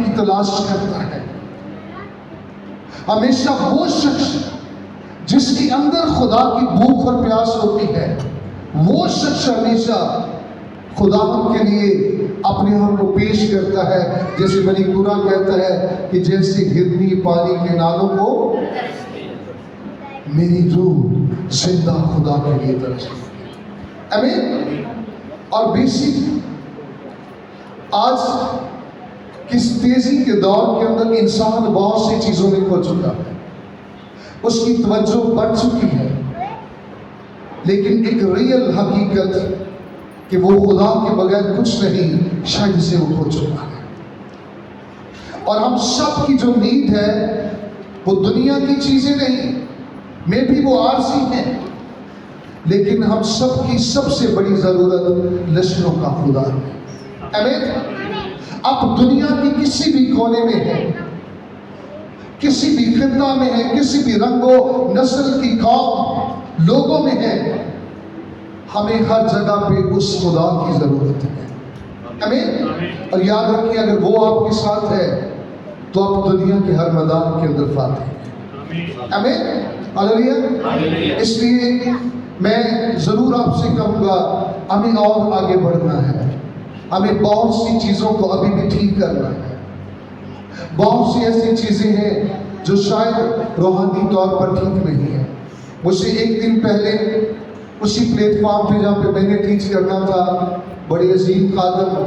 کی تلاش کرتا ہے. ہمیشہ وہ شخص جس کے اندر خدا کی بھوک اور پیاس ہوتی ہے، وہ شخص ہمیشہ خدا کے لیے اپنے آپ کو پیش کرتا ہے. جیسے بنی قرہ کہتا ہے کہ جیسے ہرنی پانی کے نالوں کو میری روح زندہ خدا کے لیے ترستی. آمین. اور بیسک آج کس تیزی کے دور کے اندر انسان بہت سی چیزوں میں کھو چکا ہے، اس کی توجہ بڑھ چکی ہے، لیکن ایک ریئل حقیقت کہ وہ خدا کے بغیر کچھ نہیں، شاید سے وہ کھو چکا ہے. اور ہم سب کی جو نیڈ ہے وہ دنیا کی چیزیں نہیں، میں بھی وہ عارضی ہیں، لیکن ہم سب کی سب سے بڑی ضرورت لشکروں کا خدا ہے. آمین. اب دنیا کی کسی بھی کونے میں ہے، کسی بھی خطہ میں ہے، کسی بھی رنگ و نسل کی قوم لوگوں میں ہے، ہمیں ہر جگہ پہ اس خدا کی ضرورت ہے. آمین. اور یاد رکھیں اگر وہ آپ کے ساتھ ہے تو آپ دنیا کے ہر میدان کے اندر فاتح ہیں. آمین. ہلیلویا. اس لیے میں ضرور آپ سے کہوں گا ہمیں اور آگے بڑھنا ہے. ہمیں بہت سی چیزوں کو ابھی بھی ٹھیک کرنا ہے. بہت سی ایسی چیزیں ہیں جو شاید روحانی طور پر ٹھیک نہیں ہے. مجھ سے ایک دن پہلے اسی پلیٹ فارم پہ جہاں پہ میں نے ٹیچ کرنا تھا، بڑے عظیم خادم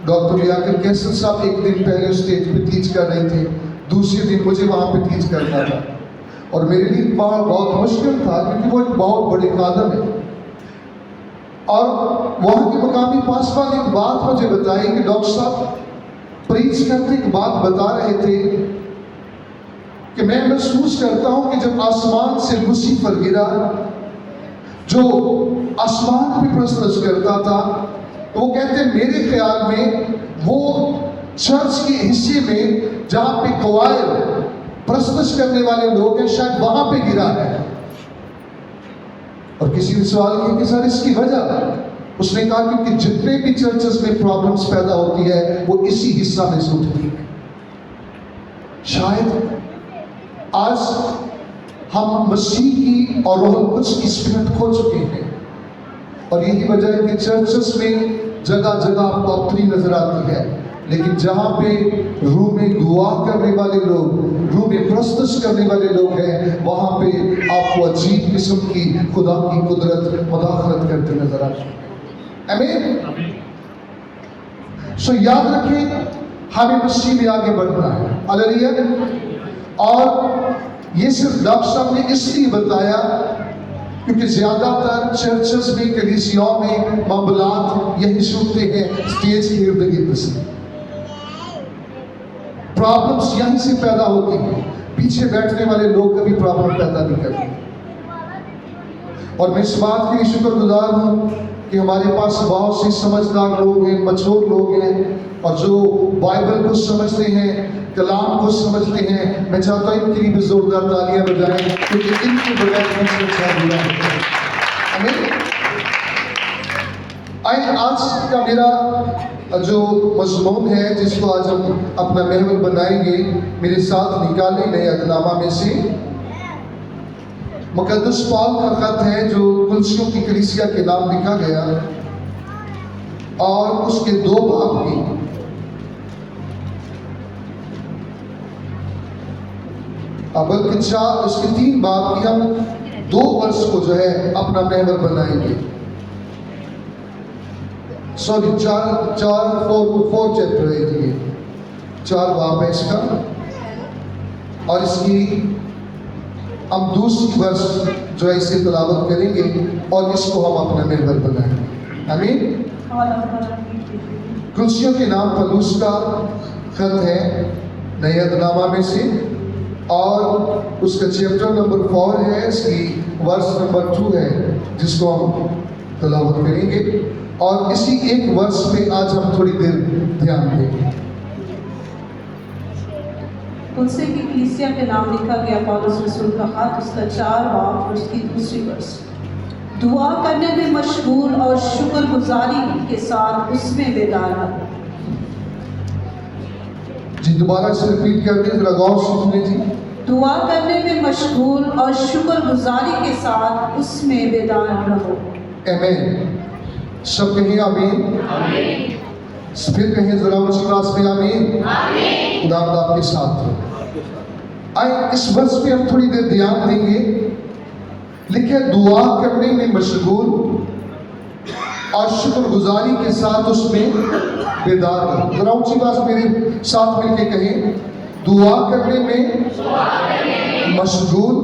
ڈاکٹر لیاقت کیسر صاحب ایک دن پہلے اسٹیج پہ ٹیچ کر رہے تھے، دوسرے دن مجھے وہاں پہ ٹیچ کرنا تھا. اور میرے لیے بہت مشکل تھا کیونکہ وہ ایک بہت بڑے خادم ہے. اور وہاں کے مقامی پاسبان ایک بات مجھے بتائی کہ ڈاکٹر صاحب پریچ کرتے ایک بات بتا رہے تھے کہ میں محسوس کرتا ہوں کہ جب آسمان سے لوسیفر گرا جو آسمان پہ پرستش کرتا تھا، تو وہ کہتے ہیں میرے خیال میں وہ چرچ کے حصے میں جہاں پہ قوائل پرستش کرنے والے لوگ ہیں شاید وہاں پہ گرا ہے. اور کسی نے سوال کیا کہ سر اس کی وجہ، اس نے کہا کیونکہ جتنے بھی چرچز میں پرابلمز پیدا ہوتی ہے وہ اسی حصہ میں سے اٹھتی ہے. شاید آج ہم مسیح کی اور روح القدس کی اسپرٹ کھو چکے ہیں، اور یہی وجہ ہے کہ چرچز میں جگہ جگہ آپ کو اپنی نظر آتی ہے، لیکن جہاں پہ روح میں دعا کرنے والے لوگ، روح میں پرستش کرنے والے لوگ ہیں، وہاں پہ آپ کو عجیب قسم کی خدا کی قدرت مداخلت کرتے نظر آتی ہے. آمین. سو یاد رکھیں ہمیں مسیح میں آگے بڑھنا ہے. ہلیلویا. اور یہ صرف ڈاکٹر صاحب نے اس لیے بتایا کیونکہ زیادہ تر چرچز میں، کلیسیوں میں معاملات یہی سنتے ہیں اسٹیج کے ارد گرد سے. پرابلمس یہیں سے پیدا ہوتی ہیں، پیچھے بیٹھنے والے لوگ کبھی پرابلم پیدا نہیں کرتے. اور میں اس بات کے لیے شکر گزار ہوں کہ ہمارے پاس بہت سے سمجھدار لوگ ہیں، مچور لوگ ہیں، اور جو بائبل کو سمجھتے ہیں، کلام کو سمجھتے ہیں. میں چاہتا ہوں ان کے لیے بھی زوردار تالیاں بجائیں کیونکہ ان کے بغیر ہم سے اچھا نہیں ہے. آئے آج کا میرا جو مضمون ہے جس کو آج ہم اپنا محور بنائیں گے، میرے ساتھ نکالیں نئے عہدنامہ میں سے مقدس پال کا خط ہے جو کلسیوں کی کلیسیا کے نام لکھا گیا، اور اس کے 2 باب کی بلکہ اس کے 3 باب کی ہم 2 ورس کو جو ہے اپنا محور بنائیں گے. سوری 4 چیپٹر ہے یہ، 4 باب ہے اس کا، اور اس کی ہم دوسری ورس جو ہے اسے تلاوت کریں گے اور اس کو ہم اپنا محور بنائیں گے. آمین. کلسیوں کے نام پلوس کا خط ہے نئے عہدنامہ میں سے، اور اس کا چیپٹر نمبر 4 ہے، اس کی ورس نمبر 2 ہے جس کو ہم تلاوت کریں گے، اور اسی ایک ورس پہ آج ہم تھوڑی دیر دھیان دیں گے. کلسیوں کی کلیسیا کے نام لکھا گیا پولس رسول کا خط، اس کا 4 باب اور اس کی دوسری ورس. دعا کرنے میں مشغول اور شکر گزاری کے ساتھ اس میں بیدار رہو. जी दोबारा से रिपीट कर दें, जरा गौर से सुनिए जी। दुआ करने में मशगूल और शुक्रगुजारी के साथ उसमें बेदार रहो। आमीन। सब कहें आमीन। फिर कहें जरा ऊंची आवाज में आमीन। खुदा आपके साथ हो। आए इस वर्ष में हम थोड़ी देर ध्यान देंगे। लिखे दुआ करने में मशगूल और शुक्रगुजारी के साथ उसमें बेदार रहो। जरा ऊंची आवाज मेरे साथ मिलके कहें, दुआ करने में मशगूल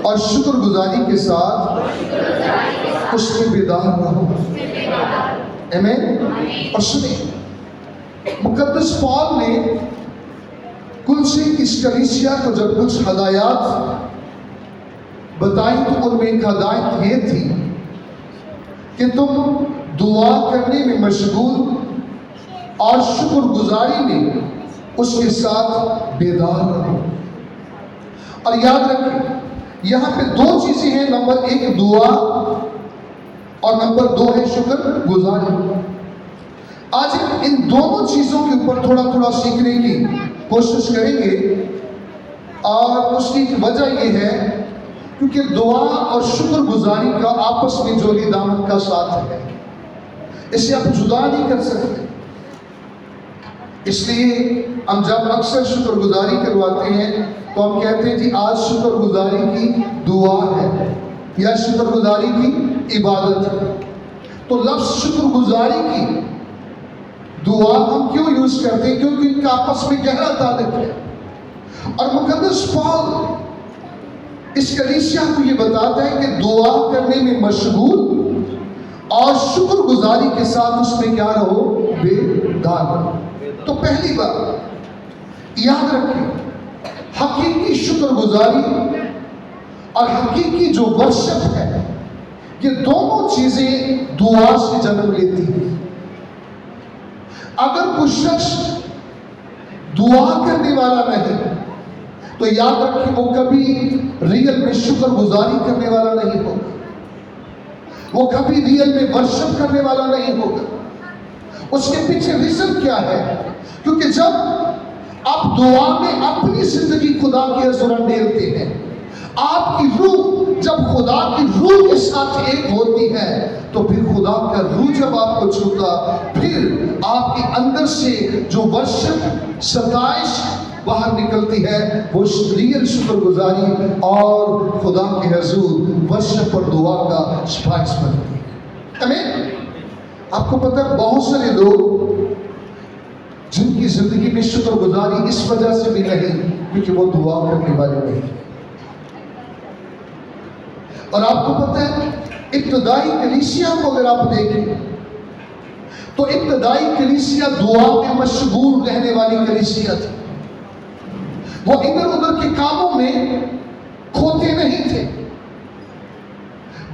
और शुक्रगुजारी के साथ उसमें बेदार रहो। आमीन। और सुनिए, मुकद्दस पौल ने कुलसी की इस कलीसिया को जब कुछ हदायत बताई तो उनमें एक हदायत ये थी कि तुम दुआ करने में मशगूल और शुक्रगुजारी में उसके साथ बेदार रहो। और याद रखें, यहाँ पे दो चीजें हैं, नंबर एक दुआ और नंबर दो है शुक्रगुजारी। आज इन दोनों चीजों के ऊपर थोड़ा थोड़ा सीखने की कोशिश करेंगे। और उसकी वजह यह है क्योंकि दुआ और शुक्रगुजारी का आपस में जोड़ी दामन का साथ है, इसे आप जुदा नहीं कर सकते। इसलिए हम जब अक्सर शुक्रगुजारी करवाते हैं तो हम कहते हैं जी आज शुक्रगुजारी की दुआ है या शुक्रगुजारी की इबादत है। तो लफ्ज शुक्रगुजारी की दुआ हम क्यों यूज करते हैं? क्योंकि इनका आपस में गहरा ताल्लुक है। और मुकद्दस पौल इस कलीसिया को ये बताता है कि दुआ करने में मशगूल और शुक्रगुजारी के साथ उसमें क्या रहो? बेदार रहो। तो पहली बात याद रखें, हकीकी शुक्रगुजारी और हकीकी जो वर्शिप है, ये दोनों चीजें दुआ से जन्म लेती हैं। अगर कोई शख्स दुआ करने वाला नहीं तो याद रखें वो कभी रियल में शुक्रगुजारी करने वाला नहीं होगा, वो कभी रियल में वर्शिप करने वाला नहीं होगा। उसके पीछे रीजन क्या है? क्योंकि जब आप दुआ में अपनी जिंदगी खुदा के हुज़ूर अंडेलते हैं, आपकी रूह जब खुदा की रूह के साथ एक होती है तो फिर खुदा का रूह जब आपको छूता, फिर आपके अंदर से जो वर्शिप सताइश बाहर निकलती है, वो रियल शुक्रगुजारी और खुदा के हुज़ूर वर्शिप और दुआ का स्पाइस बनती है। आमीन। आपको पता है बहुत सारे लोग जिनकी जिंदगी में शुक्रगुजारी इस वजह से भी नहीं क्योंकि वो दुआ करने वाले नहीं। और आपको पता है इब्तदाई कलीसिया को अगर आप देखें तो इब्तदाई कलीसिया दुआ में मशगूल रहने वाली कलीसिया थी। वो इधर उधर के कामों में खोते नहीं थे।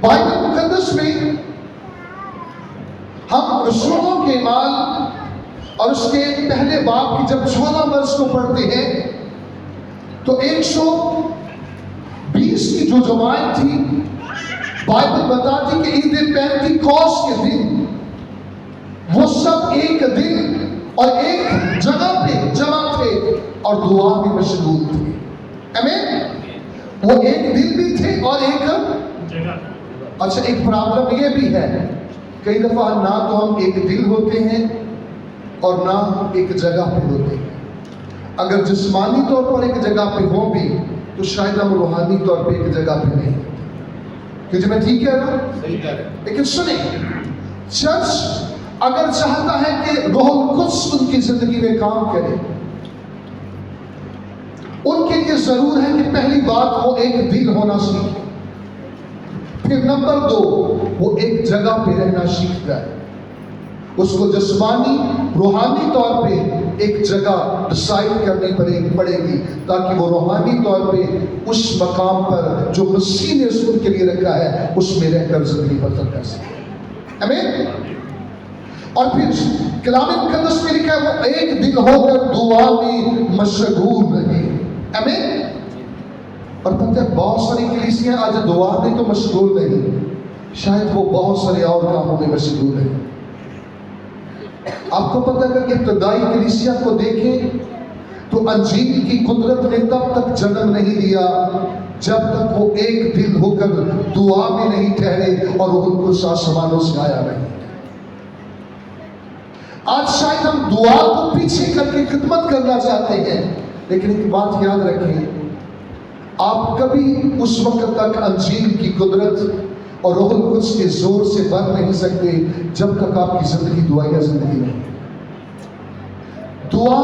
बाइबल मुकद्दस में हम रसूलों के माल और उसके पहले बाब की जब 16 वर्ष को पढ़ते हैं तो 120 की जो जमात थी, बाइबल बताती कि ईद पेंटिकॉस्ट के दिन वो सब एक दिन और एक जगह पे जमा थे और दुआ में मशगूल थे। आमीन। वो एक दिन भी थे और एक जगह। अच्छा, एक प्रॉब्लम ये भी है, कई दफा ना तो हम एक दिल होते हैं और ना एक जगह पे होते हैं। अगर जिस्मानी तौर पर एक जगह पे हो भी तो शायद हम रूहानी तौर पे एक जगह पे नहीं। क्योंकि मैं ठीक कह रहा हूं? सही कह रहे हैं। लेकिन सुने, चर्च अगर चाहता है कि रूहुल कुद्स उनकी जिंदगी में काम करे, उनके लिए जरूर है कि पहली बात वो एक दिल होना सीखे, फिर नंबर 2 वो एक जगह पे रहना सीख जाए। उसको जिस्मानी रूहानी तौर पे एक जगह डिसाइड करनी पड़ेगी ताकि वो रूहानी तौर पे उस मकाम पर जो मसीह ने उसके लिए रखा है उसमें रहकर जिंदगी बसर कर सके। आमीन। और फिर कलाम मुकद्दस में लिखा है वो एक दिल होकर दुआ में मशगूल रहे। आमीन। और पता है बहुत सारी कलीसियां आज दुआ में तो मशगूल नहीं, शायद वो बहुत सारे और कामों में मशगूल है। आपको पता है कि इब्तदाई कलीसिया को देखें تو انجیل کی قدرت نے تب تک جنم نہیں لیا جب تک وہ ایک دل ہو کر دعا میں نہیں ٹھہرے اور روح القدس آسمانوں سے آیا نہیں۔ آج شاید ہم دعا کو پیچھے کر کے خدمت کرنا چاہتے ہیں، لیکن ایک بات یاد رکھیں، آپ کبھی اس وقت تک انجیل کی قدرت اور روح القدس کے زور سے بن نہیں سکتے جب تک آپ کی زندگی دعائیہ زندگی نہیں۔ دعا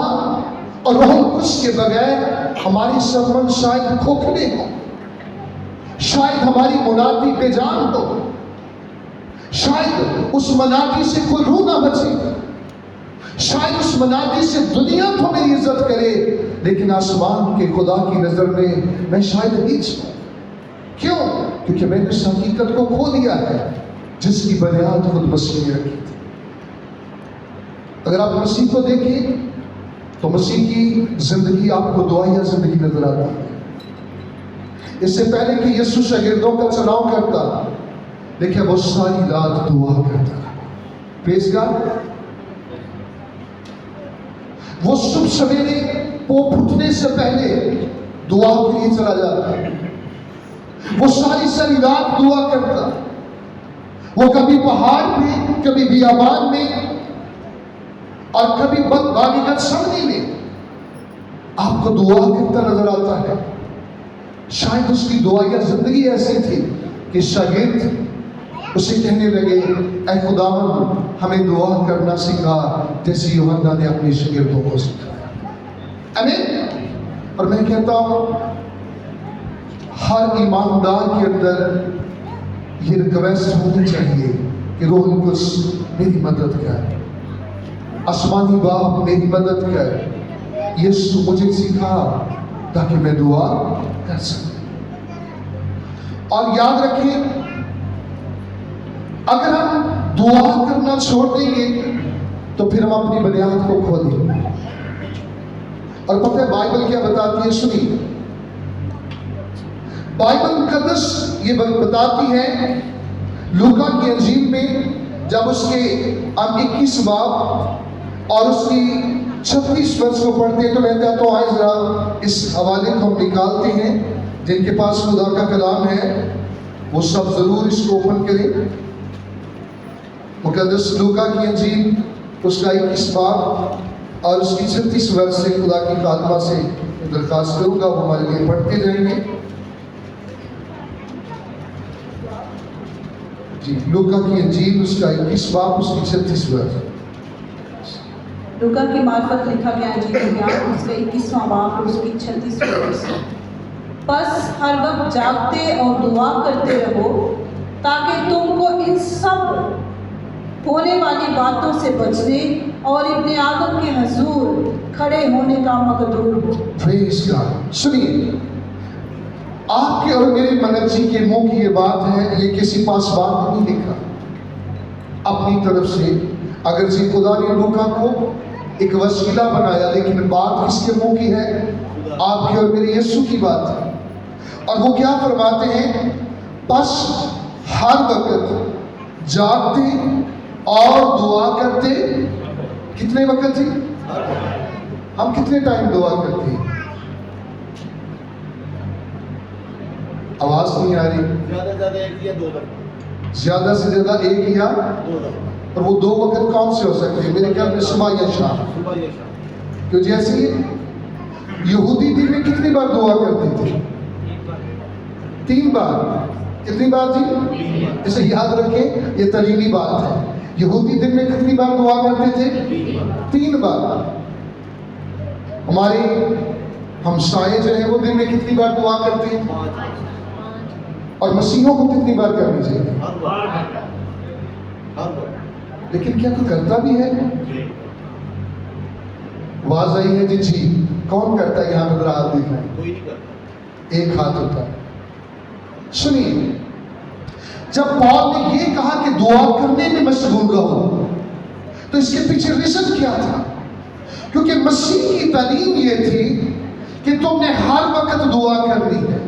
اور روح القدس کے بغیر ہماری سرمن شاید کھوکھلے ہو، شاید ہماری منادی بے جان ہو، شاید اس منادی سے کوئی روح نہ بچے، شاید اس منادی سے دنیا تو میری عزت کرے لیکن آسمان کے خدا کی نظر میں شاید نیچ ہوں۔ کیوں؟ کیونکہ میں نے اس حقیقت کو کھو دیا ہے جس کی بنیاد خود مسیح نے رکھی تھی۔ اگر آپ مسیح کو دیکھیں تو مسیح کی زندگی آپ کو دعائیہ زندگی نظر آتی ہے۔ اس سے پہلے کہ یسوع شاگردوں کا چناؤ کرتا، دیکھیں وہ ساری رات دعا کرتا رہا۔ پریز گاڈ۔ وہ صبح سویرے پوپ اٹھنے سے پہلے دعا کے لیے چلا جاتا، وہ ساری رات دعا کرتا، وہ کبھی پہاڑ پہ، کبھی بیابان میں اور کبھی بدبانی گتسمنی میں آپ کو دعا کرتا نظر آتا ہے۔ شاید اس کی دعائیہ زندگی ایسی تھی کہ شاگرد اسے کہنے لگے، اے خداوند ہمیں دعا کرنا سکھا جیسے یوحنا نے اپنے شاگردوں کو سکھایا۔ آمین۔ اور میں کہتا ہوں ہر ایماندار کے اندر یہ ریکویسٹ ہونی چاہیے کہ روح القدس میری مدد کر، آسمانی باپ میری مدد کر، یسوع مجھے سکھا تاکہ میں دعا کر سکوں۔ اور یاد رکھیں اگر ہم دعا کرنا چھوڑ دیں گے تو پھر ہم اپنی بنیاد کو کھو دیں گے۔ اور پتہ ہے بائبل کیا بتاتی ہے؟ سنیے، بائبل مقدس یہ بتاتی ہے لوکا کی انجیل میں جب اس کے 21 باب اور اس کی 36 ورس کو پڑھتے ہیں تو میں کہتا ہوں آئے ذرا اس حوالے کو ہم نکالتے ہیں۔ جن کے پاس خدا کا کلام ہے وہ سب ضرور اس کو اوپن کریں۔ مقدس لوکا کی انجیل اس کا 21 باب اور اس کی 36 ورس سے خدا کی خادمہ سے درخواست کروں گا وہ ہمارے لیے پڑھتے جائیں گے۔ جی، لوکا کی انجیل اس کا 21 باب اس کی 36 ورس۔ لوکا کی معرفت لکھا گیا انجیل بیان اس کا 21واں باب اور اس کی 36 ورس۔ بس ہر وقت جاگتے اور دعا کرتے رہو تاکہ تم کو ان سب ہونے والی باتوں سے بچنے اور ابن آدم کے حضور کھڑے ہونے کا مقدور ہو۔ پریز گاڈ۔ سنیے، آپ کے اور میرے منجی کے منہ کی یہ بات ہے، یہ کسی پاس بات نہیں لکھا اپنی طرف سے۔ اگرچہ خدا نے لوکا کو ایک وسیلہ بنایا لیکن بات کس کے منہ کی ہے؟ آپ کے اور میرے یسوع کی بات ہے۔ اور وہ کیا فرماتے ہیں؟ بس ہر وقت جاگتے اور دعا کرتے۔ کتنے وقت جی؟ ہم کتنے ٹائم دعا کرتے ہیں؟ آواز نہیں آ رہی؟ زیادہ سے زیادہ ایک یا دو دفعہ، زیادہ سے زیادہ ایک یا دو دفعہ، اور وہ دو وقت کون سے ہو سکتے ہیں؟ میرے خیال میں صبح یا شام۔ صبح یا شام۔ تو جیسے یہودی دن میں کتنی بار دعا کرتے تھے؟ 3 بار۔ کتنی بار جی؟ اسے یاد رکھیں، یہ تعلیمی بات ہے۔ یہودی دن میں کتنی بار دعا کرتے تھے؟ 3 بار۔ ہمارے ہمسائے جو ہیں وہ دن میں کتنی بار دعا کرتے ہیں؟ 5 اور مسیحوں کو کتنی بار کرنی چاہیے؟ ہر وقت، ہر وقت۔ لیکن کیا کوئی کرتا بھی ہے؟ آواز آئی ہے جی؟ کون کرتا ہے؟ یہاں پہ ذرا ہاتھ دکھائیں۔ کوئی نہیں کرتا۔ ایک ہاتھ ہوتا ہے۔ سنیے، جب پال نے یہ کہا کہ دعا کرنے میں مشغول رہو تو اس کے پیچھے ریزن کیا تھا؟ کیونکہ مسیح کی تعلیم یہ تھی کہ تم نے ہر وقت دعا کرنی ہے۔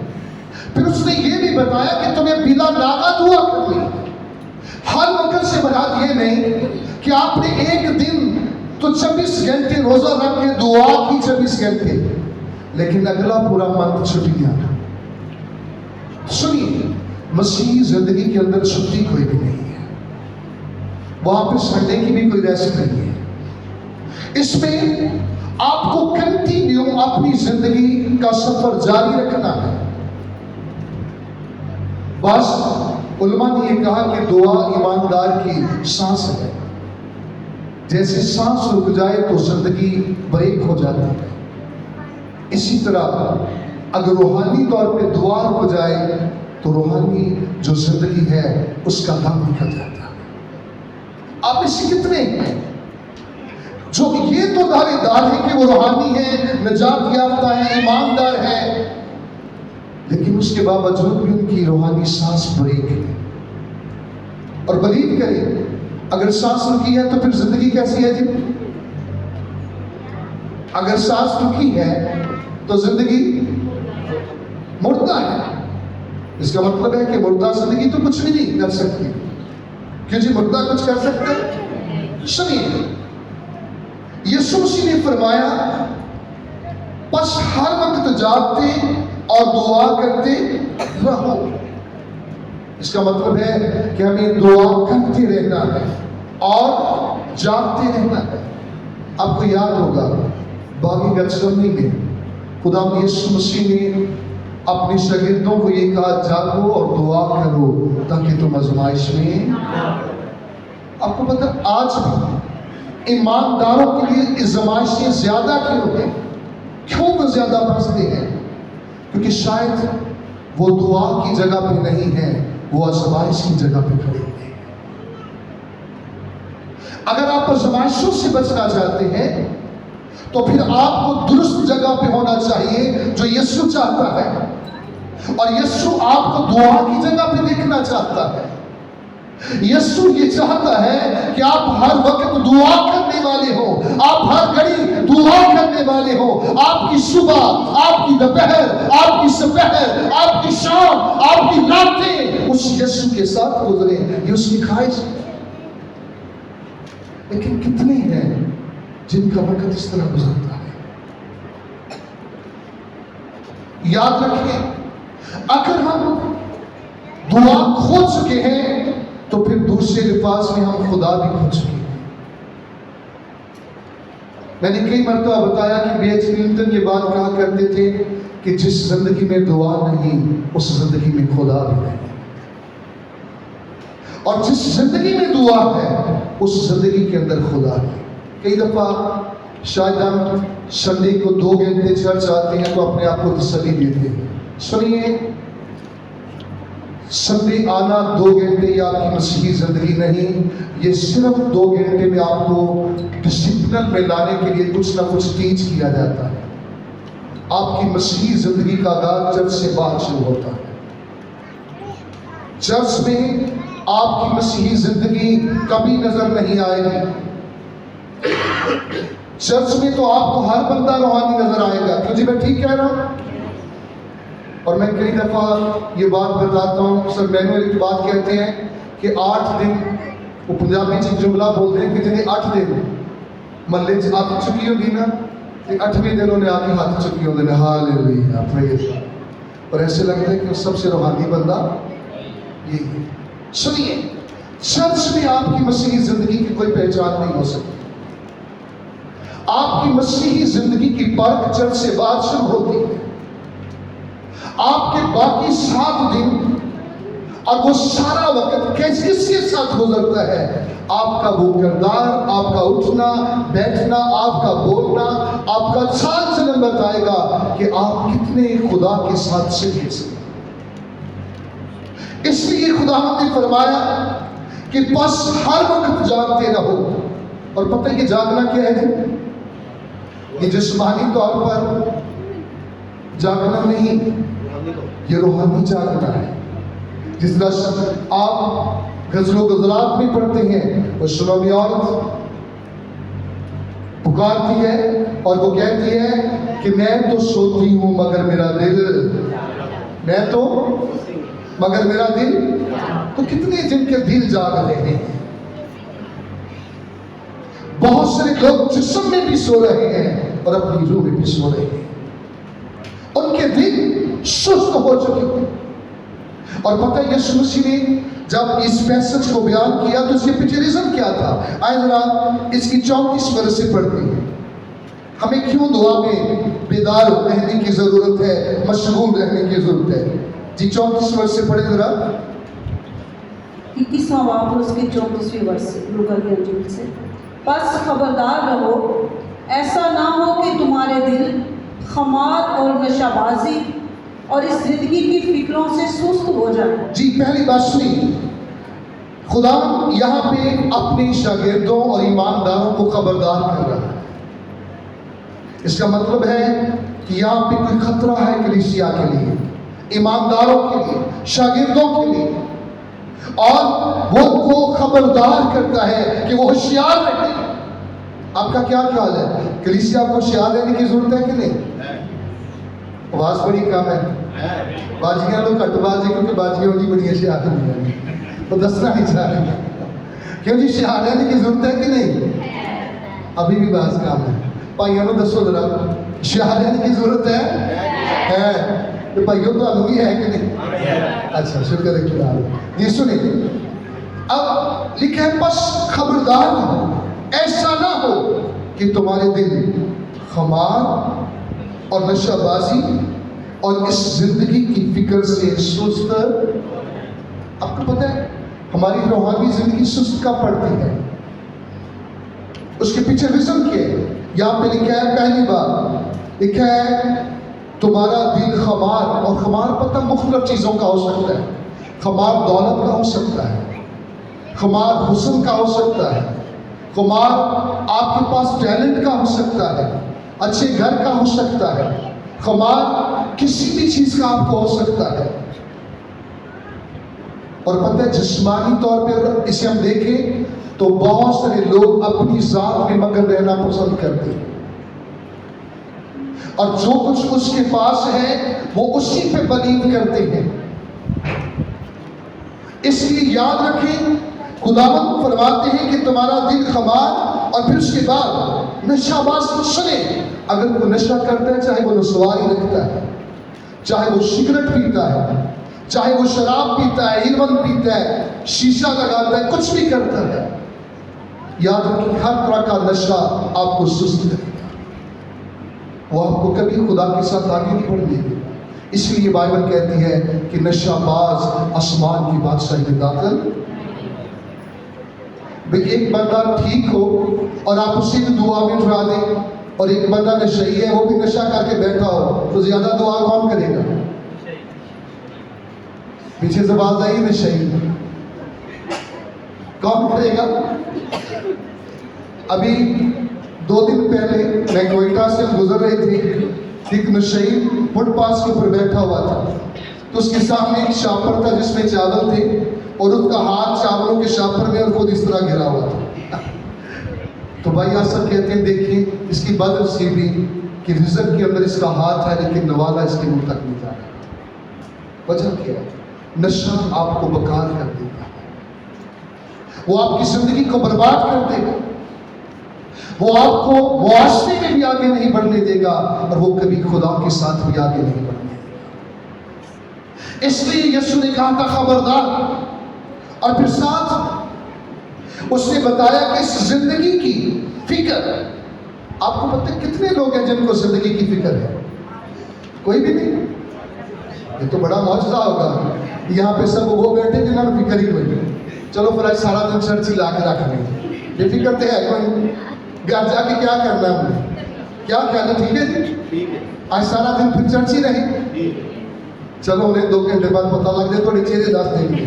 پھر اس نے یہ بھی بتایا کہ تمہیں بلا ناغہ دعا کرنی ہے۔ ہر وقت سے مراد یہ نہیں کہ آپ نے ایک دن तो 24 घंटे रोजा रख के दुआ की 24 घंटे, लेकिन अगला पूरा मंथ छुट्टियां। सुनिए, मसीही जिंदगी के अंदर छुट्टी कोई भी नहीं है, वहां पे संडे की भी कोई रेस्ट नहीं है। इसमें आपको कंटिन्यू अपनी जिंदगी का सफर जारी रखना है। बस उलमा ने ये कहा कि दुआ ईमानदार की सांस है, जैसे सांस रुक जाए तो जिंदगी ब्रेक हो जाती है, इसी तरह अगर रूहानी तौर पे दुआ रुक जाए तो रूहानी जो जिंदगी है उसका दम निकल जाता है। आप इससे कितने हैं जो ये तो दावेदार है कि वो रूहानी है, निजात याफ्ता है, ईमानदार है, लेकिन उसके बावजूद भी उनकी रूहानी सांस ब्रेक है। और बिलीव करें, अगर सांस रुकी है तो फिर जिंदगी कैसी है जी? अगर सांस रुकी है तो जिंदगी मुर्दा है। इसका मतलब है कि मुर्दा जिंदगी तो कुछ भी नहीं कर सकती। क्यों जी? मुर्दा कुछ कर सकता है? सुनिए, यीशु मसीह ने फरमाया, बस हर वक्त जागते और दुआ करते रहो। इसका मतलब है कि हमें दुआ करते रहना है और जागते रहना है। आपको याद होगा बागी गतसमनी में खुदा यीशु मसीह ने अपने शागिर्दों को ये कहा, जागो और दुआ करो ताकि तुम आजमाइश में। आपको पता, आज भी ईमानदारों के लिए आजमाइशें ज्यादा क्यों है? क्यों वो ज्यादा फंसते हैं? क्योंकि शायद वो दुआ की जगह पे नहीं है, वो आजमाइश की जगह पे खड़े हैं। अगर आप आजमाइशों से बचना चाहते हैं तो फिर आपको दुरुस्त जगह पे होना चाहिए जो यीशु चाहता है, और यीशु आपको दुआ की जगह पे देखना चाहता है। यीशु ये चाहता है कि आप हर वक्त दुआ करने वाले हो, आप हर घड़ी दुआ करने वाले हो। आपकी सुबह, आपकी दोपहर, आपकी सपहर, आपकी शाम, आपकी रातें उस यीशु के साथ गुजरे, ये उसकी ख्वाहिश है। लेकिन कितने हैं जिनका वक्त इस तरह गुजरता है? याद रखिए, अगर हम दुआ खो चुके हैं तो फिर दूसरे अल्फाज में हम खुदा भी खो चुके हैं। मैंने कई मरतबा बताया कि बिल क्लिंटन ये बात कहा करते थे कि जिस जिंदगी में दुआ नहीं उस जिंदगी में खुदा भी नहीं, और जिस जिंदगी में दुआ है उस जिंदगी के अंदर खुदा है। कई दफा शायद हम संडे को 2 घंटे चर्च आते हैं तो अपने आप को तसल्ली देते हैं। सुनिए, संडे आना 2 घंटे या आपकी मसीही जिंदगी नहीं, ये सिर्फ 2 घंटे में आपको डिसिप्लिन में लाने के लिए कुछ ना कुछ टीच किया जाता है। आपकी मसीही जिंदगी का आगाज चर्च से बाहर शुरू होता है। चर्च में आपकी मसीही जिंदगी कभी नजर नहीं आएगी। चर्च में तो आपको हर बंदा रूहानी नजर आएगा। क्यों जी? मैं ठीक कह रहा हूं? और मैं कई दफा ये बात बताता हूँ, सर मैनुअल एक बात कहते हैं कि 8 दिन, वो पंजाबी च जुमला बोलते हैं कि जिन्हें 8 दिन महल्ले च हथ चुकी होगी ना, तो 8वें दिन उन्हें आके हाथ चुकी होते हैं, हालेलुया, प्रेज़ गॉड। और ऐसे लगता है कि सबसे रूहानी बंदा ये है। सुनिए, चर्च में आपकी मसीही जिंदगी की कोई पहचान नहीं हो सकती। आपकी मसीही जिंदगी की परख चर्च से बाहर शुरू होती है। आपके बाकी 7 दिन और वो सारा वक्त कैसे किसके साथ गुजरता है? आपका वो किरदार, आपका उठना बैठना, आपका बोलना, आपका चाल चलन बताएगा कि आप कितने खुदा के साथ सीरियस हैं। इसलिए खुदा ने फरमाया कि बस हर वक्त जागते रहो। और पता है कि जागना क्या है? ये जिस्मानी तौर पर जागना नहीं, ये रूहानी जागना है। जिस तरह आप गजलों गजलात में पढ़ते हैं, वो सुनोनी औरत पुकारती है और वो कहती है कि मैं तो सोती हूं मगर मेरा दिल, मैं तो मगर मेरा दिल। तो कितने जिनके दिल जाग रहे हैं। बहुत सारे लोग जिस्म में भी सो रहे हैं और अपनी रूह में भी सो रहे हैं, उनके दिल सुस्त हो चुके हैं। और पता है यीशु मसीह ने जब इस पैसेज को बयान किया तो इसके पीछे रीजन क्या था? आए जरा इसकी 34 वर्ष से पढ़ते हैं। हमें क्यों दुआ में बेदार रहने की जरूरत है, मशगूल रहने की जरूरत है? जी 34 वर्ष से पढ़े जरा। 21वां बाब उसके 34वें वर्ष से, लूका की अंजील से। बस खबरदार रहो, ऐसा ना हो कि तुम्हारे दिल खमार और नशाबाजी और इस जिंदगी की फिक्रों से सुस्त हो जाए। जी पहली बात सुनी, खुदा यहाँ पे अपने शागिर्दों और ईमानदारों को खबरदार कर रहा है। इसका मतलब है कि यहाँ पे कोई खतरा है कलीसिया के लिए, ईमानदारों के लिए, शागिर्दों के लिए, और वो उनको खबरदार करता है कि वो होशियार रहे। आपका क्या ख्याल है, कलीसिया को होशियार रहने की जरूरत है कि नहीं? आवाज बड़ी कम है, बाजियां लोग कटबाज है क्योंकि बाजियां उनकी बड़ी होशियार नहीं है, तो दसना नहीं चाह रहे। क्यों जी, होशियार रहने की जरूरत है कि नहीं? अभी भी बात काम है। भाइयों को दसो जरा, होशियार रहने की जरूरत है? तो भाइयों तो अनु भी है कि नहीं? अच्छा, शुक्र है खुदा। ये सुने, अब लिखा है बस खबरदार रहो, ऐसा ना हो कि तुम्हारे दिल खमार और नशाबाजी और इस जिंदगी की फिक्र से सुस्त। आपको पता है हमारी रूहानी जिंदगी सुस्त कब पड़ती है? उसके पीछे रीजन क्या है? यहाँ पे लिखा है, पहली बार लिखा है तुम्हारा दिल खमार, और खमार पता मुख्तलिफ चीज़ों का हो सकता है। खमार दौलत का हो सकता है, खमार हुस्न का हो सकता है, खमार आपके पास टैलेंट का हो सकता है, अच्छे घर का हो सकता है, खमार किसी भी चीज़ का आपको हो सकता है। और पता है जिस्मानी तौर पर इसे हम देखें तो बहुत सारे लोग अपनी जात में मगन रहना पसंद करते हैं, और जो कुछ उसके पास है वो उसी पे बिलीव करते हैं। इसलिए याद रखें, खुदावंद फरमाते हैं कि तुम्हारा दिल खमार, और फिर उसके बाद नशाबाज। सुने, अगर वो नशा करता है, चाहे वो नस्वारी रखता है, चाहे वो सिगरेट पीता है, चाहे वो शराब पीता है, हीरोइन पीता है, शीशा लगाता है, कुछ भी करता है, याद रखें हर तरह का नशा आपको सुस्त करेगा, वो आपको कभी खुदा के साथ आगे नहीं बढ़ने देगा। इसलिए बाइबल कहती है कि नशाबाज आसमान की बादशाही में दाखिल। भाई एक बंदा ठीक हो और आप उसी की दुआ में उठा दें, और एक बंदा नशई है वो भी नशा करके बैठा हो, तो ज्यादा दुआ कौन करेगा? पीछे से बात आई, नशई कौन करेगा? अभी 2 दिन पहले मैं कोयटा से गुजर रही थी, एक नशई फुटपाथ के ऊपर बैठा हुआ था, तो उसके सामने एक शापर था जिसमें चावल थे, और उसका हाथ चावलों के शापर में और खुद इस तरह गिरा हुआ था। तो भाई आप सब कहते हैं देखिए इसकी बदनसीबी कि रिज़्क के अंदर इसका हाथ है लेकिन नवाला इसके मुंह तक नहीं जा रहा। वजह क्या है? नशा आपको बेकार कर देगा, वो आपकी जिंदगी को बर्बाद कर देगा, वो आपको मुआशरे में भी आगे नहीं बढ़ने देगा, और वो कभी खुदा के साथ भी आगे नहीं बढ़ने देगा। इसलिए यीशु ने कहा था खबरदार, और फिर साथ उसने बताया कि इस जिंदगी की फिक्र। आपको पता है कितने लोग हैं जिनको जिंदगी की फिक्र है? कोई भी नहीं। ये तो बड़ा मौजूदा होगा, यहाँ पे सब वो बैठे जिन्होंने फिक्र ही नहीं। चलो फिर आज सारा दिन चर्च ही ला के रख लेंगे, बेफिक्र तो है कोई, घर जाके क्या करना है हमने, क्या ख्याल है? ठीक है जी, आज सारा दिन फिर चर्च ही रहे। चलो उन्हें 2 घंटे बाद पता लग जाए थोड़े चेहरे दस देंगे,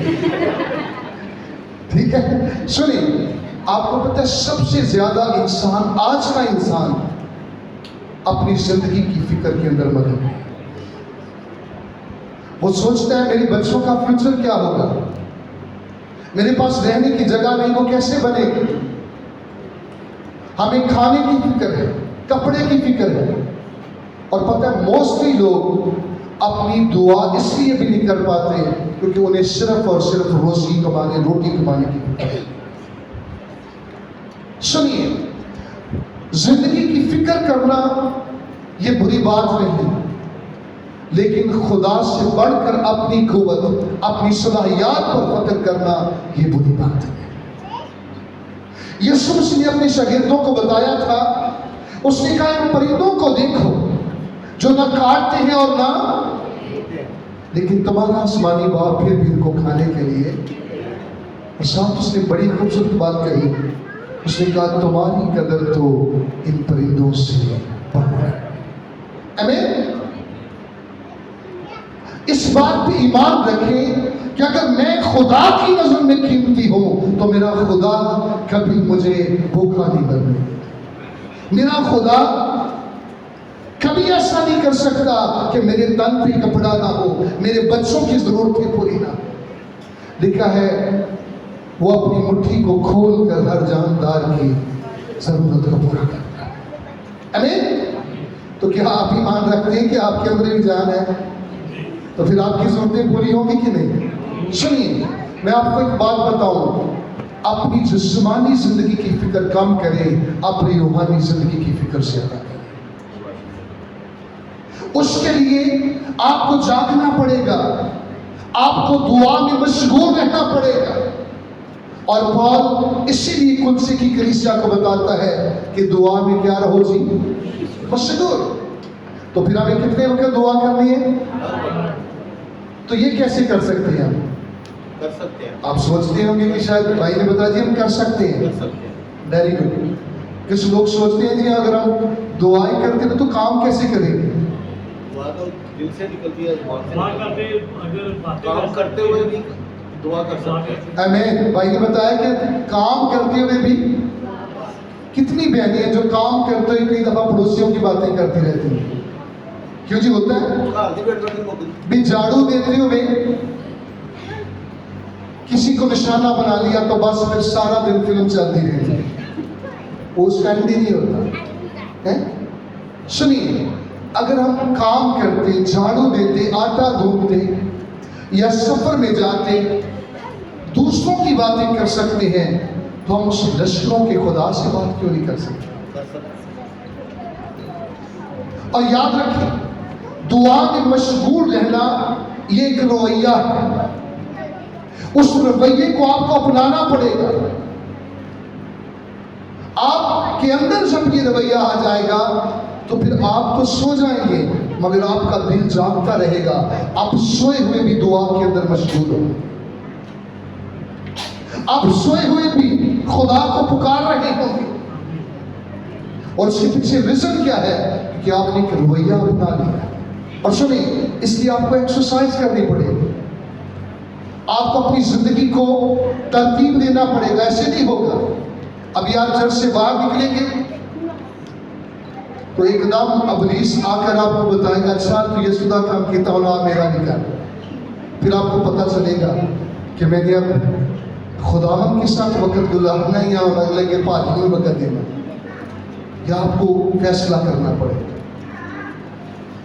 ठीक है? सुनिए, आपको पता है सबसे ज्यादा इंसान, आज का इंसान अपनी जिंदगी की फिक्र के अंदर मगन है। वो सोचता है मेरे बच्चों का फ्यूचर क्या होगा, मेरे पास रहने की जगह नहीं, वो कैसे बनेगी। हमें खाने की फिक्र है, कपड़े की फिक्र है, और पता है मोस्टली लोग अपनी दुआ इसलिए भी नहीं कर पाते क्योंकि उन्हें सिर्फ और सिर्फ रोटी कमाने की फिक्र है। सुनिए, जिंदगी की फिक्र करना ये बुरी बात नहीं, लेकिन खुदा से बढ़कर अपनी कुव्वत, अपनी सलाहियत पर फक्र करना ये बुरी बात है। यीशु मसीह ने अपने शागिर्दों को बताया था, उसने कहा इन परिंदों को देखो जो ना काटते हैं और ना, लेकिन तुम्हारा आसमानी बाप फिर भी इनको खाने के लिए। और साथ उसने बड़ी खूबसूरत बात कही, उसने कहा तुम्हारी कदर तो इन परिंदों से बढ़ है। आमीन। इस बात पे ईमान रखें कि अगर मैं खुदा की नजर में कीमती हूं तो मेरा खुदा कभी मुझे भूखा नहीं करने, मेरा खुदा कभी ऐसा नहीं कर सकता कि मेरे तन पे कपड़ा ना हो, मेरे बच्चों की जरूरतें पूरी ना हो। लिखा है वो अपनी मुट्ठी को खोल कर हर जानदार की जरूरत को पूरा करता है। आमीन। तो क्या आप ईमान रखते हैं कि आपके अंदर भी जान है, तो फिर आपकी जरूरतें पूरी होंगी कि नहीं? सुनिए, मैं आपको एक बात बताऊं, अपनी जिस्मानी जिंदगी की फिक्र कम करें, अपनी रूहानी जिंदगी की फिक्र ज्यादा करें। उसके लिए आपको जागना पड़ेगा, आपको दुआ में मशगूल रहना पड़ेगा। और पौल इसीलिए कुलसे की कलीसिया को बताता है कि दुआ में क्या रहो जी, मशगूल। तो फिर हमें कितने वक्त दुआ करनी है? तो ये कैसे कर सकते हैं हम? कर सकते हैं। आप सोचते होंगे कि शायद भाई ने बता दिया हम कर सकते हैं। कर सकते हैं। Very good. कुछ लोग सोचते हैं जी अगर हम दुआएं करते हैं तो काम कैसे करेंगे? दुआ तो दिल से निकलती है, जुबान से दुआ निकलती है। करते अगर बातें काम करते हुए भी दुआ कर सकते हैं। आमीन। भाई ने बताया कि काम करते हुए भी, कितनी बहनें हैं जो काम करते हुए कई दफा पड़ोसियों की बातें करती रहती हैं। क्यों जी होता है? घर दी बैठ बैठ के भी झाड़ू देते हुए किसी को निशाना बना लिया तो बस फिर सारा दिन फिल्म चलती रहती है, वो उसका एंड ही नहीं होता है। सुनिए, अगर हम काम करते, झाड़ू देते, आटा धोते या सफर में जाते दूसरों की बातें कर सकते हैं, तो हम उस लश्करों के खुदा से बात क्यों नहीं कर सकते? कर सकते हैं। और याद रखें, दुआ में मशगूल रहना ये एक रवैया है, उस रवैये को आपको अपनाना पड़ेगा। आपके अंदर जब ये रवैया आ जाएगा तो फिर आप तो सो जाएंगे मगर आपका दिल जागता रहेगा, आप सोए हुए भी दुआ के अंदर मशगूल हो, आप सोए हुए भी खुदा को पुकार रहे होंगे। और उसके पीछे रीजन क्या है? कि आपने एक रवैया अपना लिया। और सुनिए, इसलिए आपको एक्सरसाइज करनी पड़ेगी, आपको अपनी जिंदगी को तरतीब देना पड़ेगा। ऐसे नहीं होगा अभी आप चर्च से बाहर निकलेंगे तो एकदम अबलीस आकर आपको बताएगा अच्छा तो ये सुधा काम किया होना मेरा भी कर। फिर आपको पता चलेगा कि मैंने अब खुदावन के साथ वक्त गुजारना या अगले के पास में वक्त देना, या आपको फैसला करना पड़ेगा।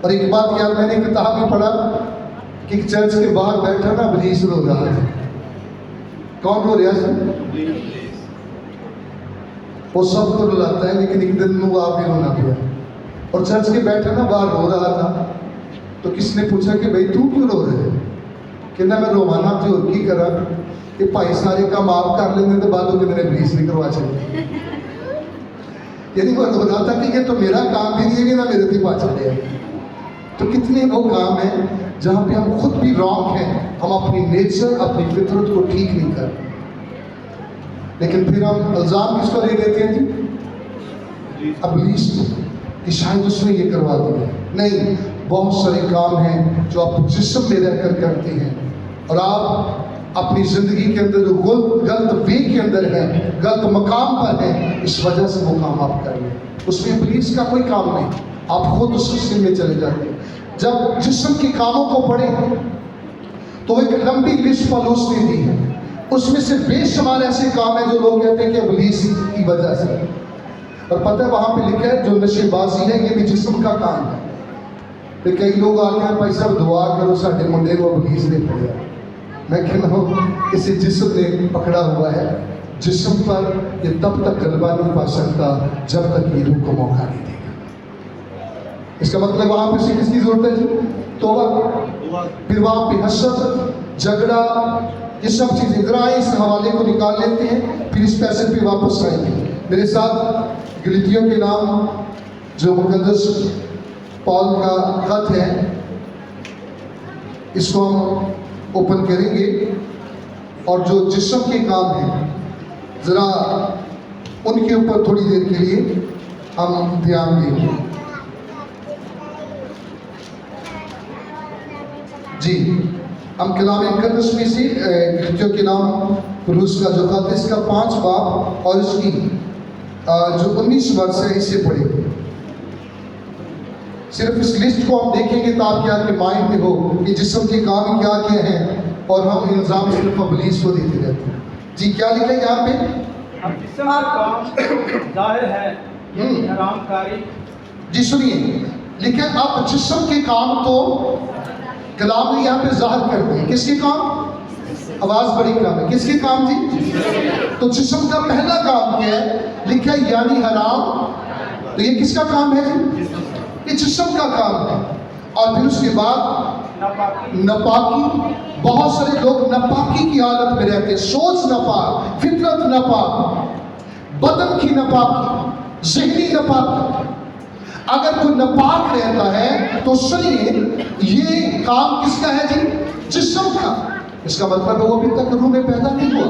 और एक बात यार, मैंने किताब में पढ़ा कि चर्च के बाहर बैठा ना अबलीस रो रहा था। कौन रो रहा था? वो सबको रुलाता है, लेकिन एक दिन वो आप भी रोना पड़ा। और चर्च के बैठा ना बाहर रो रहा था, तो किसने पूछा कि भाई तू क्यों रो रहे है? कहना मैं रोवाना तो और की करा कि भाई सारे काम आप कर लेंगे तो बाद में मैंने पुलिस नहीं करवा चले। यानी वो रो रहा था कि ये तो मेरा काम भी नहीं है ना मेरे भी पास चले। तो कितने वो काम है जहाँ पे हम खुद भी रॉन्ग हैं, हम अपनी नेचर अपनी फितरत को ठीक नहीं कर, लेकिन फिर हम इल्जाम किसको दे देते हैं जी? अबलीस को, कि शायद उसने ये करवा दिया। नहीं, बहुत सारे काम हैं जो आप जिस्म में रहकर करते हैं और आप अपनी जिंदगी के अंदर जो गलत वे के अंदर है, गलत मकाम पर है, इस वजह से वो काम आप कर रहे हैं। उसमें पुलिस का कोई काम नहीं, आप खुद उस सिस्टम में चले जाते हैं। जब जिस्म के कामों को पढ़े तो एक लंबी लिस्ट पलूस ने दी है, उसमें से बेशुमार ऐसे काम है जो लोग कहते हैं कि पुलिस की वजह से। और पता है वहां पे लिखा है जो नशेबाजी है ये भी जिस्म का काम है। तो कई लोग आके हैं भाई साहब दुआ करो साढ़े मुंडे को पुलिस ने पकड़ा। मैं कहना हूँ किसी जिस्म ने पकड़ा हुआ है, जिस्म पर ये तब तक गलबा नहीं पा सकता जब तक ये रूह को मौका नहीं देगा। इसका मतलब वहां पे से किसकी जरूरत है जी? तौबा। दुआ फिर वहां पे हसद, झगड़ा, ये सब चीजें। जरा इस हवाले को निकाल लेते हैं, फिर इस पैसेज पे वापस आएंगे। मेरे साथ गलतियों के नाम जो मुकद्दस पॉल का खत है, इसको हम ओपन करेंगे और जो जिस्म के काम हैं जरा उनके ऊपर थोड़ी देर के लिए हम ध्यान देंगे। जी, हम कलाम मुकद्दस में से गलतियों के नाम रूस का जो खत है इसका 5 बाब और इसकी जो 19 वर्ष है इसे पढ़ेंगे। सिर्फ इस लिस्ट को हम देखेंगे ताकि आपके माइंड में हो कि जिस्म के काम क्या क्या हैं और हम इल्ज़ाम सिर्फ इब्लीस को देते रहते हैं। जी, क्या लिखा है यहाँ पे? अब जिस्म का काम जाहिर है ये हरामकारी। जी सुनिए, लिखा है अब जिस्म के काम तो कलाम ने यहाँ पे ज़ाहिर कर दिए। किसके काम? आवाज़ बड़ी कम है। किसके काम जी? तो जिस्म का पहला काम क्या है? लिखा है यानी हराम। तो ये किसका काम है जी? ये जिस्म का काम है। और फिर उसके बाद नापाकी। बहुत सारे लोग नापाकी की हालत में रहते हैं। सोच नापाक, फितरत नापाक, बदन की नापाकी, ज़हनी नापाकी। अगर कोई नापाक रहता है तो सुनिए, ये काम किसका है जी? जिस्म का। इसका मतलब है वो अभी तक रूह में पैदा नहीं हुआ।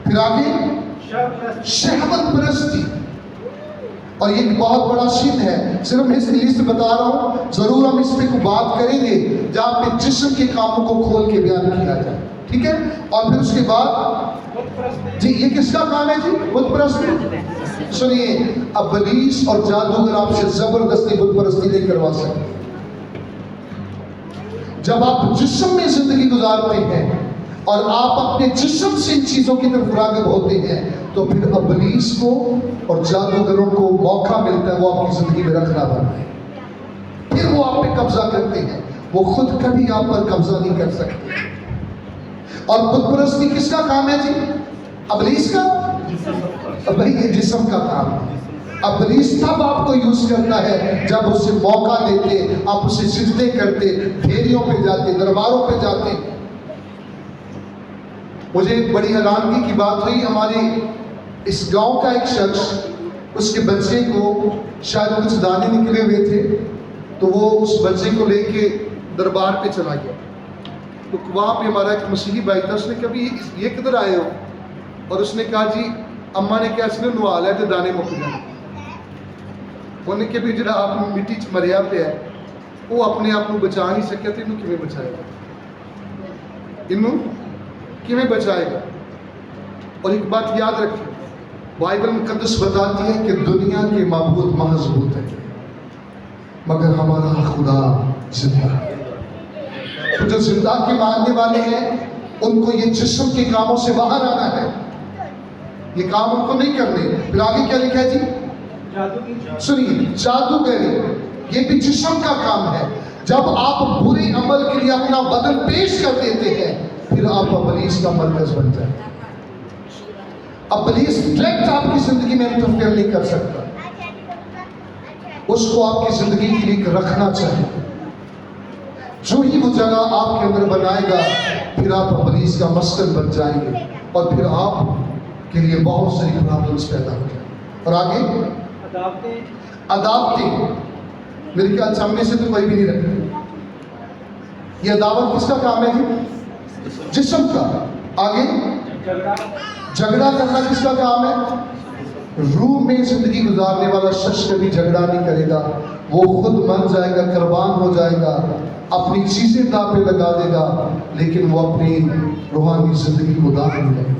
फिर आगे शहवत परस्ती, और ये बहुत बड़ा सिन है। सिर्फ मैं इसकी लिस्ट बता रहा हूँ, जरूर हम इस पे को बात करेंगे जहाँ पे जिस्म के कामों को खोल के बयान किया जाए, ठीक है। और फिर उसके बाद जी, ये किसका काम है जी? बुत परस्ती। सुनिए, इब्लीस और जादूगर आपसे जबरदस्ती बुत परस्ती नहीं करवा सकते। जब आप जिस्म में जिंदगी गुजारते हैं और आप अपने जिस्म से इन चीजों की तरफ राग़िब होते हैं तो फिर इब्लीस को और जादूगरों को मौका मिलता है वो आपकी जिंदगी में रखना बनाए। फिर वो आप पे कब्जा करते हैं, वो खुद कभी आप पर कब्जा नहीं कर सकते। और बुत परस्ती किसका काम है जी? इब्लीस का। भाई ये जिस्म का काम है। इब्लीस तब आपको यूज करता है जब उसे मौका देते, आप उसे सिजदे करते, फेरियों पे जाते, दरबारों पे जाते। मुझे बड़ी हैरानगी की बात हुई, हमारे इस गांव का एक शख्स, उसके बच्चे को शायद कुछ दाने निकले हुए थे, तो वो उस बच्चे को लेके दरबार पे चला गया। तो वहाँ पे हमारा एक मसीही भाई था, उसने कहा ये किधर आए हो? और उसने कहा जी अम्मा ने क्या इसने नुआल है तो दाने मुक जाए। उन्हें कहा भी जरा आप मिट्टी च मरिया पे है, वो अपने आप को बचा नहीं सकिया तो इन्हों किमें बचाएगा? इन्हों किमें बचाएगा? और एक बात याद रखिए, बाइबल मुकद्दस बताती है कि दुनिया के माबूद महजबूत है मगर हमारा खुदा जिंदा है। तो जो जिंदा के मानने वाले हैं उनको ये जिस्म के कामों से बाहर आना है, ये काम उनको नहीं करने। फिर आगे क्या लिखा है जी? सुनिए, जादूगरी ये भी जिस्म का काम है। जब आप बुरे अमल के लिए अपना बदन पेश कर देते हैं फिर आप इब्लीस का मरकज बन जाते हैं। इब्लीस डायरेक्ट आपकी जिंदगी में इंटरफेयर नहीं कर सकता, उसको आपकी जिंदगी के लिए रखना चाहिए। जो ही वो जगह आपके अंदर बनाएगा फिर आप इब्लीस का मस्कन बन जाएंगे और फिर आप के लिए बहुत सारी प्रॉब्लम्स पैदा हो जाएंगी। और आगे अदावतें, मेरे ख्याल सामने से तो कोई भी नहीं रखता। ये अदावत किसका काम है जी? जिस्म का। आगे झगड़ा करना किसका काम है? रूह में जिंदगी गुजारने वाला शख्स कभी झगड़ा नहीं करेगा, वो खुद मर जाएगा, कुर्बान हो जाएगा, अपनी चीजें दांव पे लगा देगा, लेकिन वो अपनी रूहानी जिंदगी को दांव नहीं लगेगा।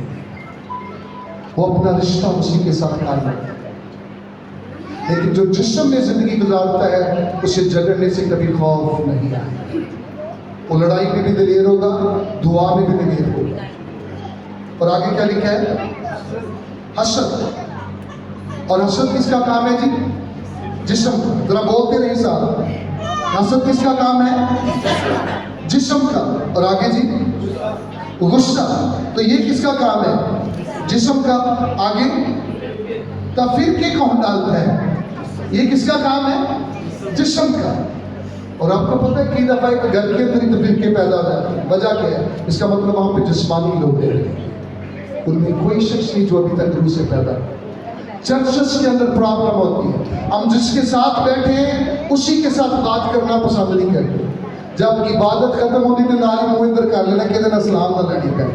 वो अपना रिश्ता उसी के साथ कायम रखेगा। लेकिन जो जिस्म में जिंदगी गुजारता है उसे झगड़ने से कभी खौफ नहीं आएगा। वो लड़ाई में भी दिलेर होगा, दुआ में भी दिलेर होगा। और आगे क्या लिखा है? हसद। और हसद किसका काम है जी? जिस्म। जरा बोलते रहिए साहब, हसद किसका काम है? जिस्म का। और आगे जी? गुस्सा। तो ये किसका काम है? जिस्म का आगे तब फिरके कौन डालता है? ये किसका काम है? जिस्म का। और आपको पता है कई दफा एक घर के अंदर ही तो फिरके पैदा हो जाते हैं। वजह क्या है? इसका मतलब वहां पे जिस्मानी लोग हैं, उनमें कोई शख्स नहीं जो अभी तक रूह से पैदा। चर्चेस के अंदर प्रॉब्लम होती है, हम जिसके साथ बैठे हैं उसी के साथ बात करना पसंद नहीं करते। जब इबादत खत्म होती तो नाली मुंह अंदर कर लेना कि दिन इस्लाम का लड़ी कर।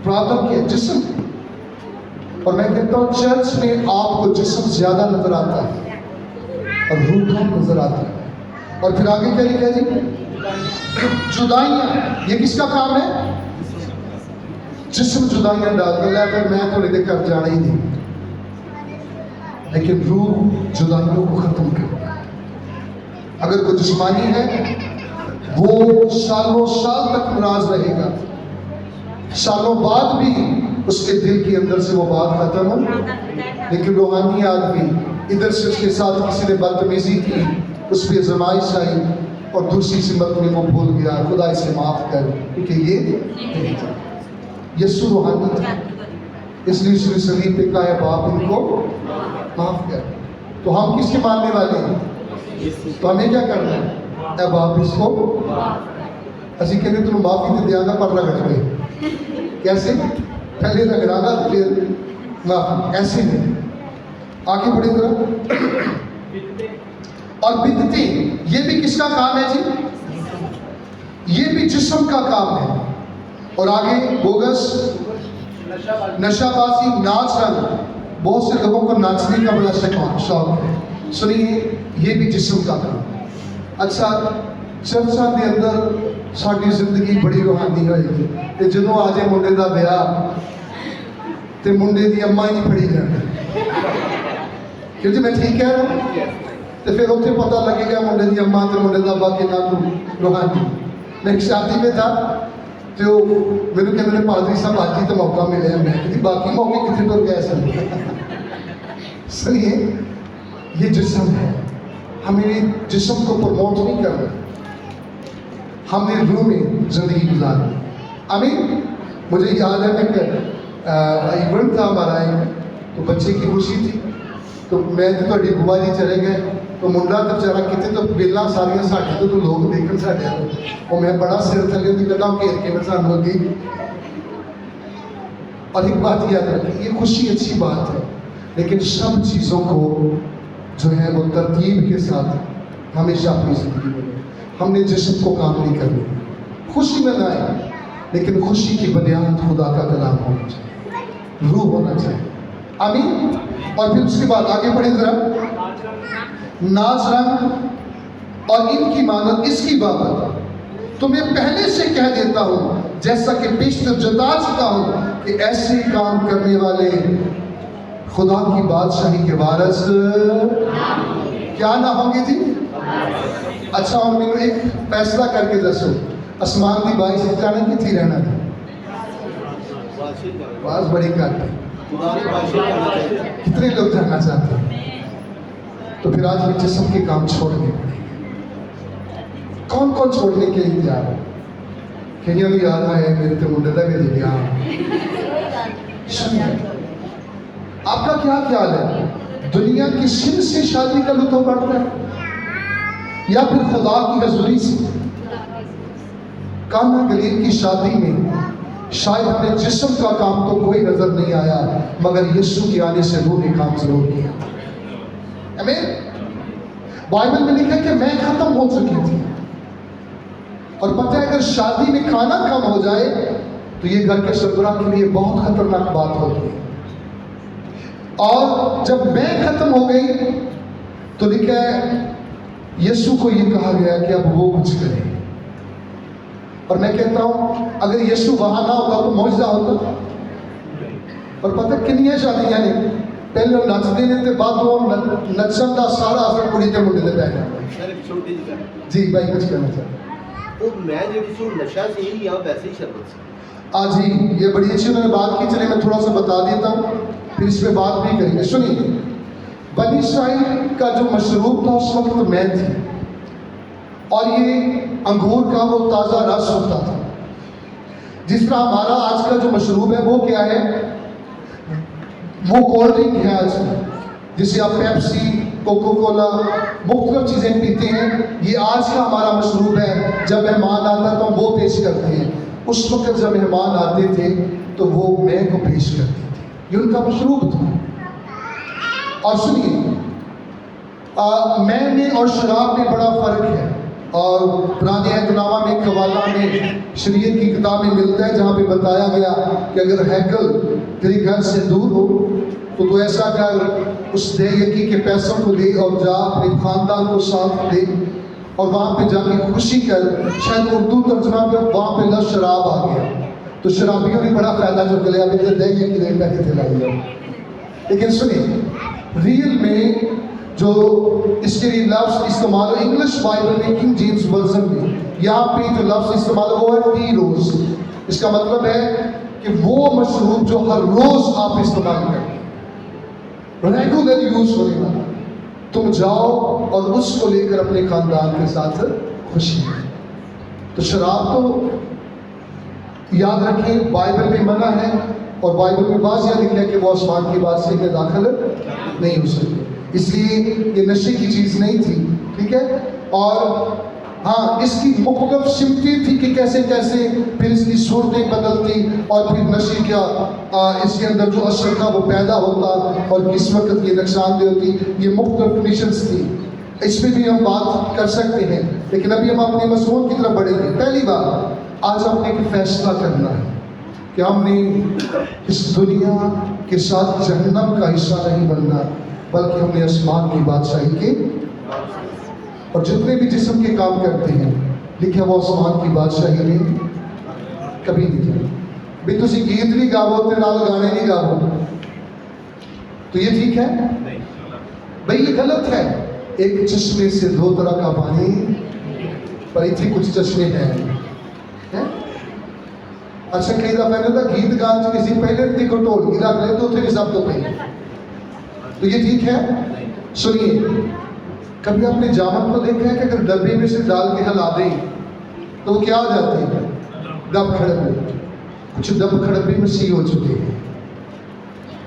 प्रॉब्लम क्या है? जिस्म। और मैं कहता हूँ चर्च में आपको जिस्म ज्यादा नजर आता है और रूह कम नजर आता है। और फिर आगे क्या लिखा जी? जुदाइयां। ये किसका काम है? जिस्म जुदाइयां डाल गया, फिर मैं तो नहीं कर जाना ही नहीं, लेकिन रूह जुदाइयों को खत्म कर। अगर कोई जिस्मानी है वो सालों साल तक नाराज रहेगा, सालों बाद भी उसके दिल के अंदर से वो बात खत्म हो। लेकिन रूहानी आदमी इधर से उसके साथ किसी ने बदतमीजी की, उस पर आजमाइश आई और दूसरी सिमत में वो भूल गया, खुदा इसे माफ कर, क्योंकि ये नहीं था। यीशु रूहानी था, इसलिए उसने सलीब पे कहा है बाप इनको माफ कर। तो हम किसके मानने वाले हैं? तो हमें क्या करना है? ए बाप इसको असी कहते तुम माफी दे दिया पर रगड़ गए। कैसे? पहले रगड़ाना फिर माफी, ऐसे नहीं। आगे बढ़े जरा। और बिदती, ये भी किसका काम है जी? ये भी जिस्म का काम है। और आगे बोगस, नशाबाजी, नाच रंग। बहुत से लोगों को नाचने का बड़ा शौक है। सुनिए, ये भी जिस्म का काम। अच्छा, चर्चा के अंदर साड़ी जिंदगी बड़ी रूहानी होएगी ते जदों आ जाए मुंडे का ब्याह ते मुंडे की अम्मा ही नहीं फड़ी जाती। क्यों जी, मैं ठीक कह रहा हूँ? तो फिर उत्थे पता लगेगा मुंडे की अम्मा ते मुंडे का अब्बा कितना रूहानी। मैं एक शादी में था तो मैंने कहते पादरी साहब आज ही तो मौका मिले, मैं कहती बाकी मौके कितने टुर गए सन। सुनिए, ये जिस्म है, हमें जिस्म को प्रमोट नहीं करना, हमने रूह में जिंदगी गुजारनी। आमीन। मुझे याद है कि इवेंट था हमारा एक, तो बच्चे की खुशी थी, तो मैं तो थोड़ी बुआ जी चले गए, तो मुंडा तो बेचारा कितने तो बेला सारिया साढ़े तो लोग देखन साढ़े और मैं बड़ा सिर थले की गड्ढा घेर के मैं सानू अगे। और एक बात याद रखिए, ये खुशी अच्छी बात है, लेकिन सब चीज़ों को जो है वो तरतीब के साथ हमेशा अपनी जिंदगी में हमने जिस्म को काम नहीं करनी। खुशी में लाए, लेकिन खुशी की बुनियाद खुदा का कलाम होना चाहिए, रूह होना चाहिए। आमीन। और फिर उसके बाद आगे बढ़े जरा। नाच रंग और इनकी मानत, इसकी बाबत तुम्हें पहले से कह देता हूँ, जैसा कि पेशतर जता चुका हूँ, कि ऐसे काम करने वाले खुदा की बादशाही के वारिस क्या ना होंगे जी? अच्छा, और मैंने एक फैसला करके दसो, आसमान की बाई से जाने कितनी रहना था? बात बड़ी घट है। कितने लोग जाना चाहते हैं? तो फिर आज भी जिस्म के काम छोड़ने पड़ेंगे। कौन कौन छोड़ने के लिए तैयार है? कईयों को याद आया मेरे तो मुंडे का भी गया। आपका क्या ख्याल है? दुनिया की सिन से शादी का लुत्फ बढ़ता है या फिर खुदा की हजूरी से? कान्हा गलील की शादी में शायद हमें जिस्म का काम तो कोई नजर नहीं आया, मगर यीशु के आने से रूह ने काम जरूर किया। आमीन। बाइबल में लिखा कि मैं खत्म हो चुकी थी। और पता है, अगर शादी में खाना कम हो जाए तो ये घर के सरबराह के लिए बहुत खतरनाक बात होती है। और जब मैं खत्म हो गई तो लिखा है यीशु को ये कहा गया कि अब वो कुछ करे। और मैं कहता हूं अगर यीशु वहां ना होता तो मौजूदा होता। और पता कितनी शादियां ने पहले नचते ने ते बाद नचन का सारा असर कुड़ी के मुंडे पे पै जी भाई कुछ कहना चाहता वो मैं जो नशा से ही या वैसे ही शरबत से आज ही ये बड़ी अच्छी उन्होंने बात की। चलिए मैं थोड़ा सा बता देता हूँ, फिर इस पर बात भी करेंगे। सुनिए, बनी इसराइल का जो मशरूब था उस वक्त मैं थी, और ये अंगूर का वो ताज़ा रस होता था। जिस तरह हमारा आज का जो मशरूब है वो क्या है? वो कोल्ड ड्रिंक है आज जिसे आप पेप्सी, कोको कोला, मुख्तलिफ चीज़ें पीते हैं, ये आज का हमारा मशरूब है। जब मेहमान आता है तो हम वो पेश करते हैं। उस वक्त जब मेहमान आते थे तो वो मैं को पेश करते थे, ये उनका मशरूब था। और सुनिए, मैं में और शराब में बड़ा फ़र्क है। और पुराने अहदनामा में, कवाला में, शरीयत की किताब में मिलता है, जहाँ पे बताया गया कि अगर हैकल तेरे घर से दूर हो तो ऐसा कर, उस देयकी के पैसों को दे और जा अपने खानदान को साथ दे और वहाँ पे जाके खुशी कर। शायद उर्दू तर्जमा पे वहाँ पे लफ्ज़ शराब आ गया तो शराबियों ने बड़ा फ़ायदा चुक लिया, अभी देयकी दे पैसे दिलाइए। लेकिन सुनिए, रियल में जो इसके लिए लफ्ज़ इस्तेमाल हो, इंग्लिश बाइबल में, किंग जेम्स वर्जन में यहाँ पे जो लफ्ज़ इस्तेमाल हो वो है टी रोज़। इसका मतलब है कि वो मशरूब जो हर रोज़ आप इस्तेमाल करें, रेगुलर यूज होने वाला, तुम जाओ और उसको लेकर अपने खानदान के साथ खुशी है। तो शराब तो याद रखें बाइबल में मना है और बाइबल में वाज़िया लिखा है कि वो आसमान की बादशाही में दाखिल नहीं हो सकते, इसलिए ये नशे की चीज़ नहीं थी, ठीक है। और हाँ, इसकी मुख्तलिफ सिमतें थी कि कैसे कैसे फिर इसकी सूरतें बदलती और फिर नशे का इसके अंदर जो असर था वो पैदा होता और किस वक्त ये नुकसानदेह होती, ये मुख्तलिफ कंडीशंस थी। इस पर भी हम बात कर सकते हैं, लेकिन अभी हम अपने मज़मून की तरफ बढ़ेंगे। पहली बात, आज हमने एक फैसला करना है कि हमने इस दुनिया के साथ जहन्नम का हिस्सा नहीं बनना, बल्कि हमने आसमान की बादशाही के, और जितने भी जिस्म के काम करते हैं लिखे वो आसमान की बादशाही में कभी नहीं जाए। भाई तुसी गीत नहीं गावो ते नाल गाने नहीं गावो तो ये ठीक है? भाई ये गलत है। एक चश्मे से दो तरह का पानी, पर इतने कुछ चश्मे हैं है? अच्छा, कई दफा ना गीत गान च किसी पहले को ढोलकी रख ले तो भी सब तो पहले, तो ये ठीक है? सुनिए, कभी आपने जामुन को देखा है कि अगर डब्बे में से डाल के हिला दें तो वो क्या हो जाते हैं? डब खड़बे। कुछ डब खड़बे मसीह हो चुके हैं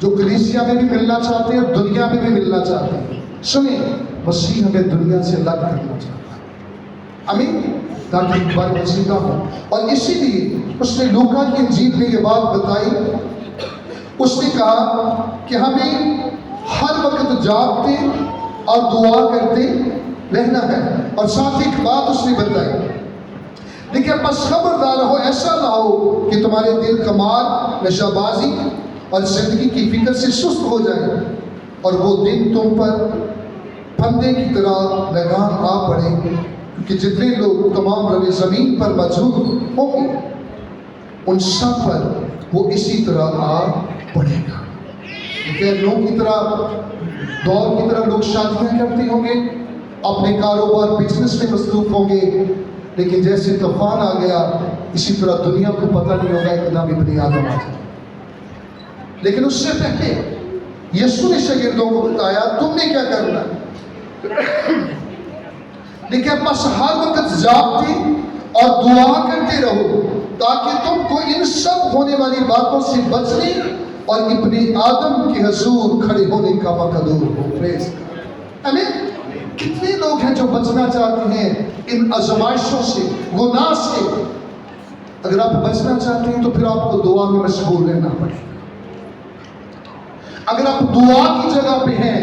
जो कलीसिया में भी मिलना चाहते हैं और दुनिया में भी मिलना चाहते हैं। सुनिए, मसीह हमें दुनिया से अलग करना चाहता है, आमीन, ताकि हमारी मसीह का हो। और इसीलिए उसने लूका की इंजील में ये बात बताई। उसने कहा कि हमें हर वक्त जागते और दुआ करते रहना है। और साथ ही एक बात उसने बताई, देखिए, बस खबरदार रहो, ऐसा ना हो कि तुम्हारे दिल कमार, नशाबाजी और जिंदगी की फिक्र से सुस्त हो जाए और वो दिन तुम पर फंदे की तरह लगाम आ पड़े, क्योंकि जितने लोग तमाम रवे ज़मीन पर मौजूद होंगे उन सब पर वो इसी तरह आ पड़ेगा। लोग की तरह, दौर की तरह लोग शादियां करते होंगे, अपने कारोबार बिजनेस में मसरूफ होंगे, लेकिन जैसे तूफान आ गया इसी तरह दुनिया को पता नहीं होगा एकदम इब्ने आदम आ जाए। लेकिन उससे पहले यीशु ने शागिर्दों को बताया तुमने क्या करना है। लेकिन बस हर वक्त जागते और दुआ करते रहो ताकि तुमको इन सब होने वाली बातों से बचने और इब्ने आदम के हुजूर खड़े होने का मकदूर हो। प्रेज़ आमीन। कितने लोग हैं जो बचना चाहते हैं इन आजमाइशों से, गुनाह से। अगर आप बचना चाहते हैं तो फिर आपको दुआ में मशगूल रहना पड़ेगा। अगर आप दुआ की जगह पे हैं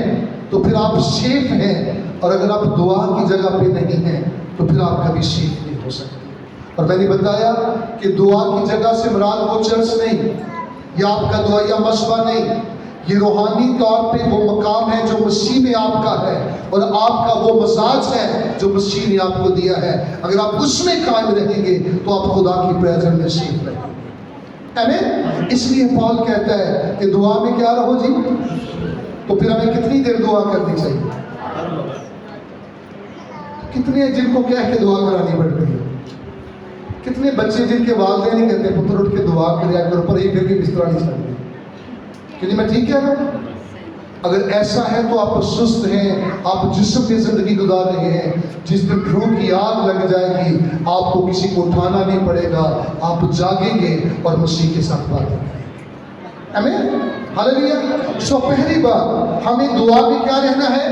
तो फिर आप सेफ हैं, और अगर आप दुआ की जगह पे नहीं हैं तो फिर आप कभी सेफ नहीं हो सकते। और मैंने बताया कि दुआ की जगह से मुराद वो चर्च नहीं, या आपका दुआया मशबा नहीं, ये रूहानी तौर पे वो मकाम है जो मसीह ने आपका है, और आपका वो मजाज है जो मसीह ने आपको दिया है। अगर आप उसमें कायम रहेंगे तो आप खुदा की प्रेजेंस में सेफ रहेंगे। आमीन। इसलिए पौल कहता है कि दुआ में क्या रहो जी। तो फिर हमें कितनी देर दुआ करनी चाहिए? कितने जिनको कह के दुआ करानी पड़ती है। कितने बच्चे जिनके वालिदैन नहीं कहते पुत्र उठ के दुआ कर करो, पर ये फिर भी बिस्तरा नहीं सकते। क्योंकि मैं ठीक कह रहा हूँ? अगर ऐसा है तो आप सुस्त हैं, आप जिस्म में जिंदगी गुजार रहे हैं। जिस दिन रूह की आग लग जाएगी आपको किसी को उठाना नहीं पड़ेगा, आप जागेंगे और मसीह के साथ बात करेंगे। आमीन। हालेलुया। सो पहली बात हमें दुआ में क्या रहना है,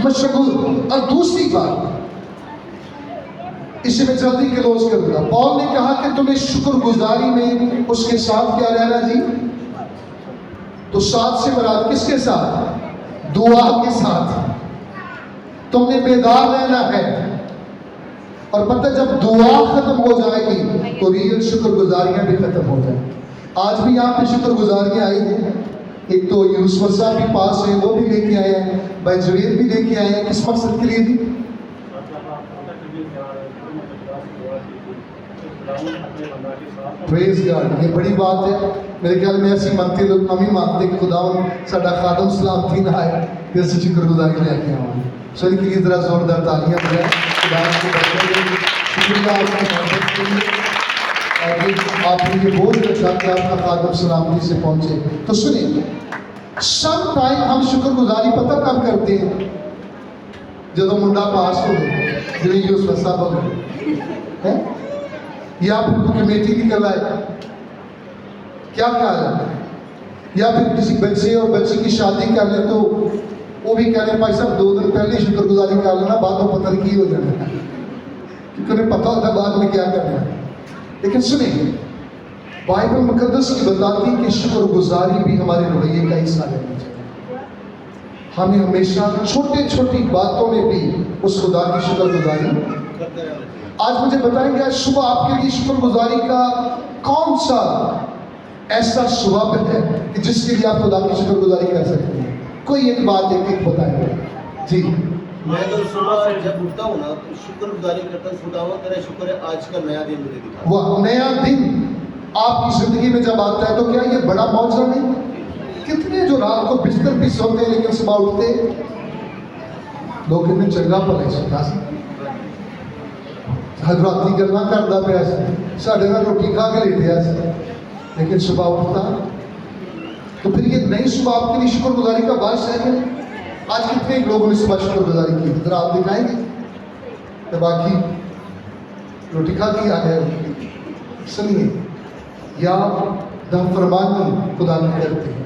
मशगूल। और दूसरी बात, इसे मैं जल्दी क्लोज करूंगा। पौल ने कहा कि तुम्हें शुक्रगुजारी में उसके साथ क्या रहना जी, तो साथ से मुराद किसके साथ, दुआ के साथ। तुमने बेदार रहना है। और पता जब दुआ खत्म हो जाएगी तो रियल शुक्रगुजारियां भी खत्म हो जाएंगी। आज भी यहाँ पे शुक्रगुजारियां आई हैं। एक तो यूसुफ साहब भी पास है, वो भी लेके आए हैं, भाई जुबेर भी लेके आए हैं। किस मकसद के लिए जी, प्रेज गॉड। ये बड़ी बात है। मेरे ख्याल में ऐसी मानते लोग हम ही मानते कि खुदा साडा खादम सलाम थी ना आए, फिर से शुक्रगुजारी लेके आए। सो इनके लिए जरा जोरदार तालियां बजाएं। खुदा की बरकत, शुक्रिया आपकी मोहब्बत के लिए। और आपने ये बोल रखा कि आपका खादम सलामती से पहुंचे। तो सुनिए, सम टाइम हम शुक्रगुजारी पता कब करते हैं, जब मुंडा पास हो गए, जिन्हें यूसुफ साहब हो गए, या फिर कमेटी निकल आए, क्या ख्याल है, या फिर किसी बच्चे और बच्ची की शादी कर ले तो वो भी कह रहे भाई साहब 2 दिन पहले शुक्रगुजारी कर लेना, बाद में पता नहीं की हो जाना, क्योंकि उन्हें पता होता है बाद में क्या करना है। लेकिन सुनिए, बाइबल मुकद्दस की बताती है कि शुक्रगुजारी भी हमारे रवैये का हिस्सा लेना चाहिए। हमें हमेशा छोटी छोटी बातों में भी उस खुदा की शुक्रगुजारी करते रहना चाहिए। आज मुझे बताएंगे आज सुबह आपके लिए शुक्रगुजारी का कौन सा ऐसा स्वभाव है कि जिसके लिए आप खुदा की शुक्रगुजारी कर सकते हैं। कोई एक बात एक बताएंगे जी। मैं तो सुबह जब उठता हूँ ना तो शुक्रगुजारी करता हूँ, खुदावन तेरा शुक्र है आज का नया दिन मुझे दिखा। वह नया दिन आपकी जिंदगी में जब आता है तो क्या ये बड़ा मौका नहीं? कितने जो रात को बिस्तर भी सोते हैं लेकिन सुबह उठते लोग इन्हें चंगा पले सकता हजराती गल्ला करता पाया साढ़े नाल रोटी खा के लेटिया लेकिन सुबह उठता। तो फिर ये नई सुबह आपके लिए शुक्रगुजारी का बायस है क्या? आज कितने लोगों ने सुबह शुक्रगुजारी की, जरा आप दिखाएंगे? तो बाकी रोटी खा के आ गए। सुनिए, या दफरमानी खुदा की करते हैं,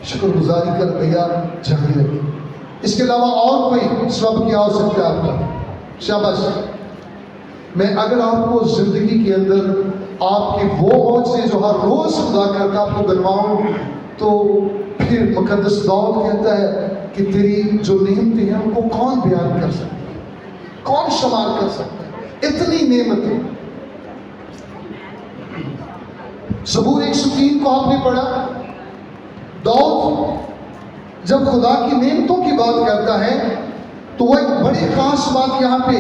शुक्रगुजारी कर भैया जारी रखे। इसके अलावा और कोई सबब क्या हो सकता है आपका? शाबाश। मैं अगर आपको जिंदगी के अंदर आपके वो मौजे जो हर रोज खुदा करके आपको बनवाऊं तो फिर मुकद्दस दाऊद कहता है कि तेरी जो नेमतें हैं उनको कौन बयान कर सकता है, कौन शुमार कर सकता है, इतनी नेमतें। ज़बूर 103 को आपने पढ़ा, दाऊद जब खुदा की नेमतों की बात करता है तो वह एक बड़ी खास बात यहाँ पे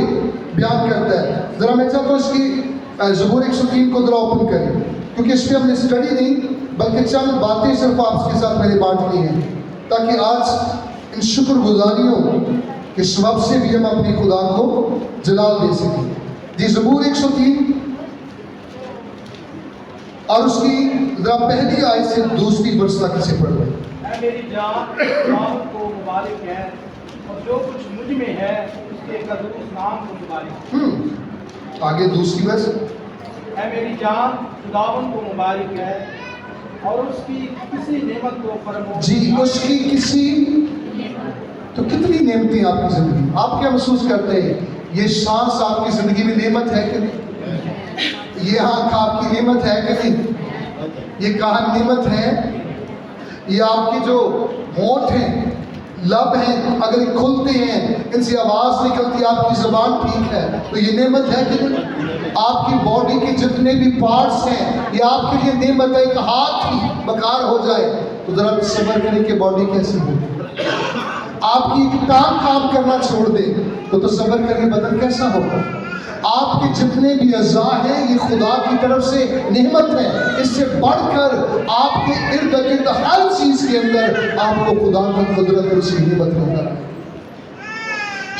बयान करता है। जरा मैं चाहता हूँ इसकी ज़बूर 103 को जरा ओपन करें, क्योंकि इस पर हमने स्टडी नहीं बल्कि चंद बातें सिर्फ आपके साथ मैंने बांट ली हैं ताकि आज इन शुक्रगुजारियों के सबब से भी हम अपने खुदा को जलाल दे सकें। जी ज़बूर 103 और उसकी जरा पहली आयत से दूसरी वर्ष तक इसे पढ़ रहे हैं। मेरी जान खुदावंद को मुबारक है और जो कुछ मुझ में है उसके कदूस नाम को मुबारक। आगे दूसरी वर्ष। है मेरी जान खुदावंद को मुबारक है और उसकी किसी नेमत को फरमाओ। जी उसकी किसी, तो कितनी नेमतें आपकी जिंदगी में, आप क्या महसूस करते हैं? ये सांस आपकी जिंदगी में नेमत है कि नहीं? ये आंख आपकी नेमत है कि नहीं? ये कान नेमत है? ये आपके जो होंठ हैं, लब हैं, अगर ये खुलते हैं इनसे आवाज निकलती, आपकी जुबान ठीक है तो ये नेमत है कि नहीं? आपकी बॉडी के जितने भी पार्ट्स हैं ये आपके लिए नेमत है। एक हाथ ही बकार हो जाए तो जरा सब्र करें कि बॉडी कैसी हो। आपकी एक टांग काम करना छोड़ दे तो सब्र करें बदन कैसा होगा। आपके जितने भी अज़ा हैं ये खुदा की तरफ से नेमत है। इससे बढ़कर आपके इर्द गिर्द हर चीज के अंदर आपको खुदा की कुदरत और उसकी नेमत नजर आए।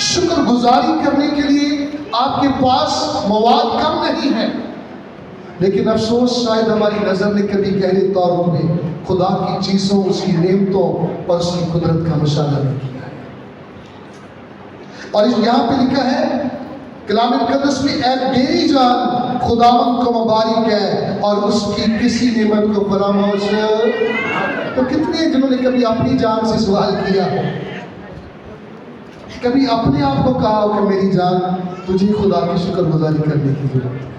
शुक्रगुजारी करने के लिए आपके पास मवाद कम नहीं है, लेकिन अफसोस शायद हमारी नजर ने कभी गहरे तौर में खुदा की चीजों, उसकी नेमतों और उसकी कुदरत का मुशाहिदा नहीं किया है। और यहाँ पे लिखा है कलाम मुकद्दस में, ऐ मेरी जान खुदावंद को मुबारक है और उसकी किसी नेमत को फरामोश तो कितने हैं जिन्होंने कभी अपनी जान से सवाल किया हो, कभी अपने आप को कहा हो कि मेरी जान तुझे खुदा की शुक्रगुजारी करने की जरूरत है।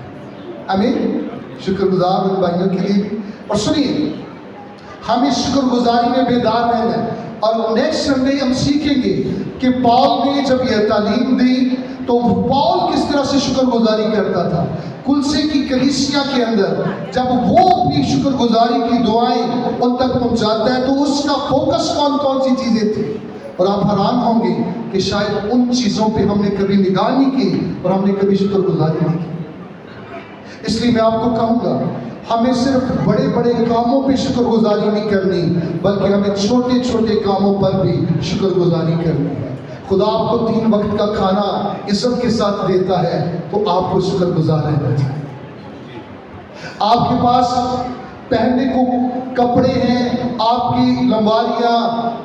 आमीन। शुक्रगुजार उन भाइयों के लिए भी। और सुनिए, हमें शुक्रगुजारी में बेदार रहना है। और नेक्स्ट संडे हम सीखेंगे कि पौल ने जब यह तालीम दी तो पौल किस तरह से शुक्रगुजारी करता था। कुलसे की कलीसिया के अंदर जब वो अपनी शुक्रगुजारी की दुआएं उन तक पहुंचाता है तो उसका फोकस कौन कौन सी चीजें थी। और आप हैरान होंगे कि शायद उन चीजों पे हमने कभी निगाह नहीं की और हमने कभी शुक्रगुजारी नहीं की। इसलिए मैं आपको कहूँगा, हमें सिर्फ बड़े बड़े कामों पे शुक्रगुजारी नहीं करनी, बल्कि हमें छोटे छोटे कामों पर भी शुक्रगुजारी करनी है। खुदा आपको 3 वक्त का खाना इज्जत के साथ देता है तो आपको शुक्रगुजार रहना चाहिए। आपके पास पहनने को कपड़े हैं, आपकी लंबारियाँ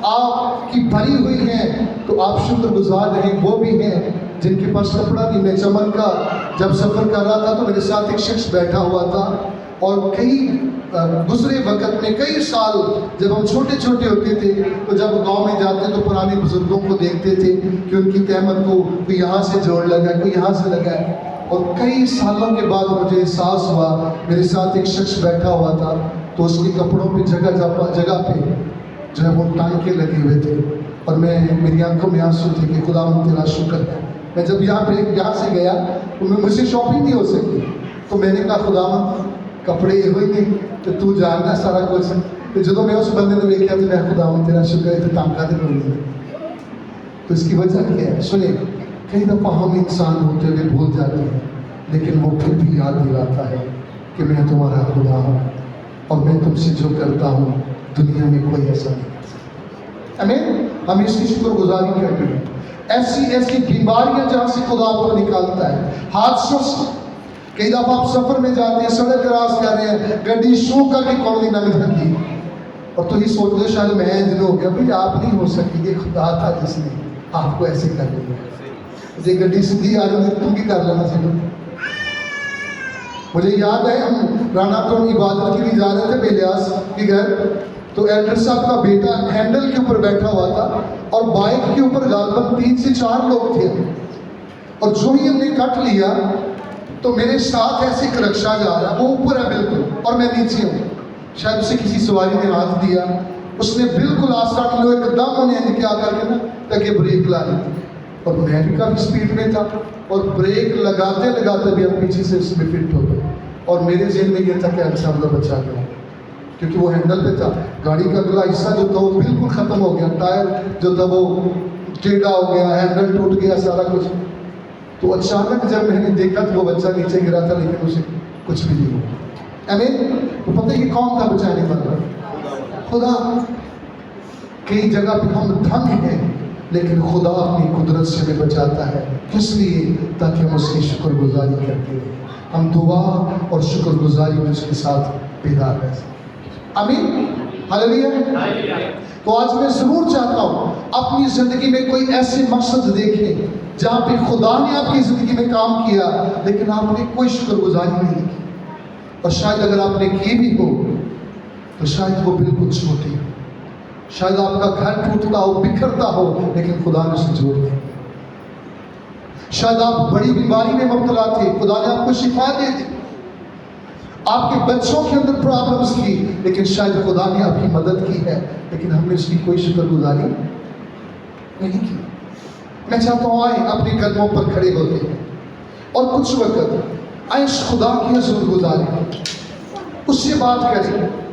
आपकी भरी हुई हैं तो आप शुक्रगुजार रहें। वो भी हैं जिनके पास कपड़ा नहीं। मैं चमन का जब सफ़र कर रहा था तो मेरे साथ एक शख्स बैठा हुआ था और कई गुजरे वक्त में कई साल जब हम छोटे छोटे होते थे तो जब गांव में जाते तो पुराने बुजुर्गों को देखते थे कि उनकी तहमत को कोई यहाँ से जोड़ लगा है, कोई यहाँ से लगा है। और कई सालों के बाद मुझे एहसास हुआ, मेरे साथ एक शख्स बैठा हुआ था तो उसके कपड़ों पे जगह पे जो है वो टांके लगे हुए थे और मेरी आंखों में आंसू थे कि खुदा तेरा शुक्र है। मैं जब यहाँ से गया तो मुझसे शॉपिंग नहीं हो सकी तो मैंने कहा खुदा कपड़े ये हुए नहीं तो तू जानना सारा कुछ। तो जब मैं उस बंदे ने देखा तो मैं खुदा तेरा शुक्र है तो टांका दे बोली। तो इसकी वजह क्या है? सुने, कई दफ़ा हम इंसान होते हुए भूल जाते हैं लेकिन वो फिर भी याद दिलाता है कि मैं तुम्हारा खुदा हूँ और मैं तुमसे जो करता हूँ दुनिया में कोई ऐसा नहीं कर सकता। आमीन। हमें इसकी शुक्रगुजारी करनी है। ऐसी ऐसी बीमारियां जहाँ से खुदा आपको निकालता है, हादसों से। कई दफ़ा आप सफ़र में जाते हैं, सड़क क्रॉस कर रहे हैं, गड्डी शो करके कौन नहीं लग जाती और तो ही सोच लो शायद मैं दिन हो गया। भाई आप नहीं हो सकती, ये खुदा था जिसने आपको ऐसे कर लिया। ये गड्डी सीधी आ रही तुम भी कर लेना सीधो। मुझे याद है हम राना तो इबादत के लिए जा रहे थे बेलियास के घर, तो एल्डर साहब का बेटा हैंडल के ऊपर बैठा हुआ था और बाइक के ऊपर गालबन 3 से 4 लोग थे। और जो ही हमने कट लिया तो मेरे साथ ऐसे एक रक्षा जा रहा, वो ऊपर है बिल्कुल और मैं नीचे हूँ। शायद उसे किसी सवारी ने हाथ दिया, उसने बिल्कुल आसान लो एकदम उन्हें क्या करके ना ताकि ब्रेक ला ली और मैं भी काफ़ी स्पीड में था और ब्रेक लगाते लगाते भी हम पीछे से उसमें फिट हो गए। और मेरे जेल में ये था कि अच्छा मतलब बचा गया क्योंकि वो हैंडल पे था। गाड़ी का अगला हिस्सा जो था वो बिल्कुल ख़त्म हो गया, टायर जो था वो टेढ़ा हो गया, हैंडल टूट गया, सारा कुछ। तो अचानक जब मैंने देखा तो वो बच्चा नीचे गिरा था लेकिन उसे कुछ भी नहीं हुआ। आमीन। तो पता है कि कौन था बचाने वाला? खुदा। कई जगह पे हम दंग हैं लेकिन खुदा अपनी कुदरत से हमें बचाता है, इसलिए ताकि हम उसकी शुक्रगुजारी करते हैं। हम दुआ और शुक्रगुजारी में उसके साथ बेदार रह सकें। आमीन। हालेलुया। तो आज मैं ज़रूर चाहता हूँ अपनी ज़िंदगी में कोई ऐसे मकसद देखें जहाँ पे खुदा ने आपकी ज़िंदगी में काम किया लेकिन आपने कोई शुक्रगुजारी नहीं की। और शायद अगर आपने की भी हो तो शायद वो बिल्कुल छोटी हो। शायद आपका घर टूटता हो, बिखरता हो, लेकिन खुदा ने उसे जोड़ दिया। शायद आप बड़ी बीमारी में मुब्तला थे, खुदा ने आपको शिफा दे दी। आपके बच्चों के अंदर प्रॉब्लम्स थी लेकिन शायद खुदा ने आपकी मदद की है लेकिन हमने उसकी कोई शुक्रगुजारी नहीं की। मैं चाहता हूँ आए अपने कदमों पर खड़े होते हैं और कुछ वक्त आए खुदा की शुक्रगुजारी उससे बात करें।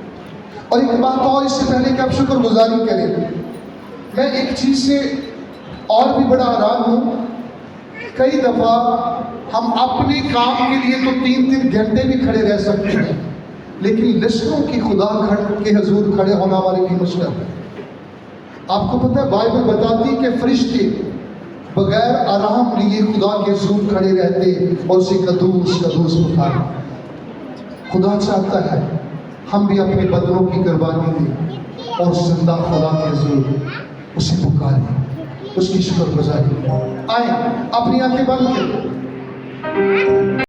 और एक बात और इससे पहले कि आप शुक्रगुजारी करें, मैं एक चीज़ से और भी बड़ा हैरान हूँ। कई दफ़ा हम अपने काम के लिए तो 3-3 घंटे भी खड़े रह सकते हैं लेकिन लिस्टों की खुदा के हजूर खड़े होना हमारे लिए मुश्किल है। आपको पता है बाइबल बताती है कि फरिश्ते बगैर आराम लिए खुदा के हजूर खड़े रहते और उसे कदूस कदूस पुकारते। खुदा चाहता है हम भी अपने बदनों की कुर्बानी दें और जिंदा खुदा के हजूर उसे पुकारें, उसकी शुक्रगुजारी। आए अपनी आंखें बंद करें।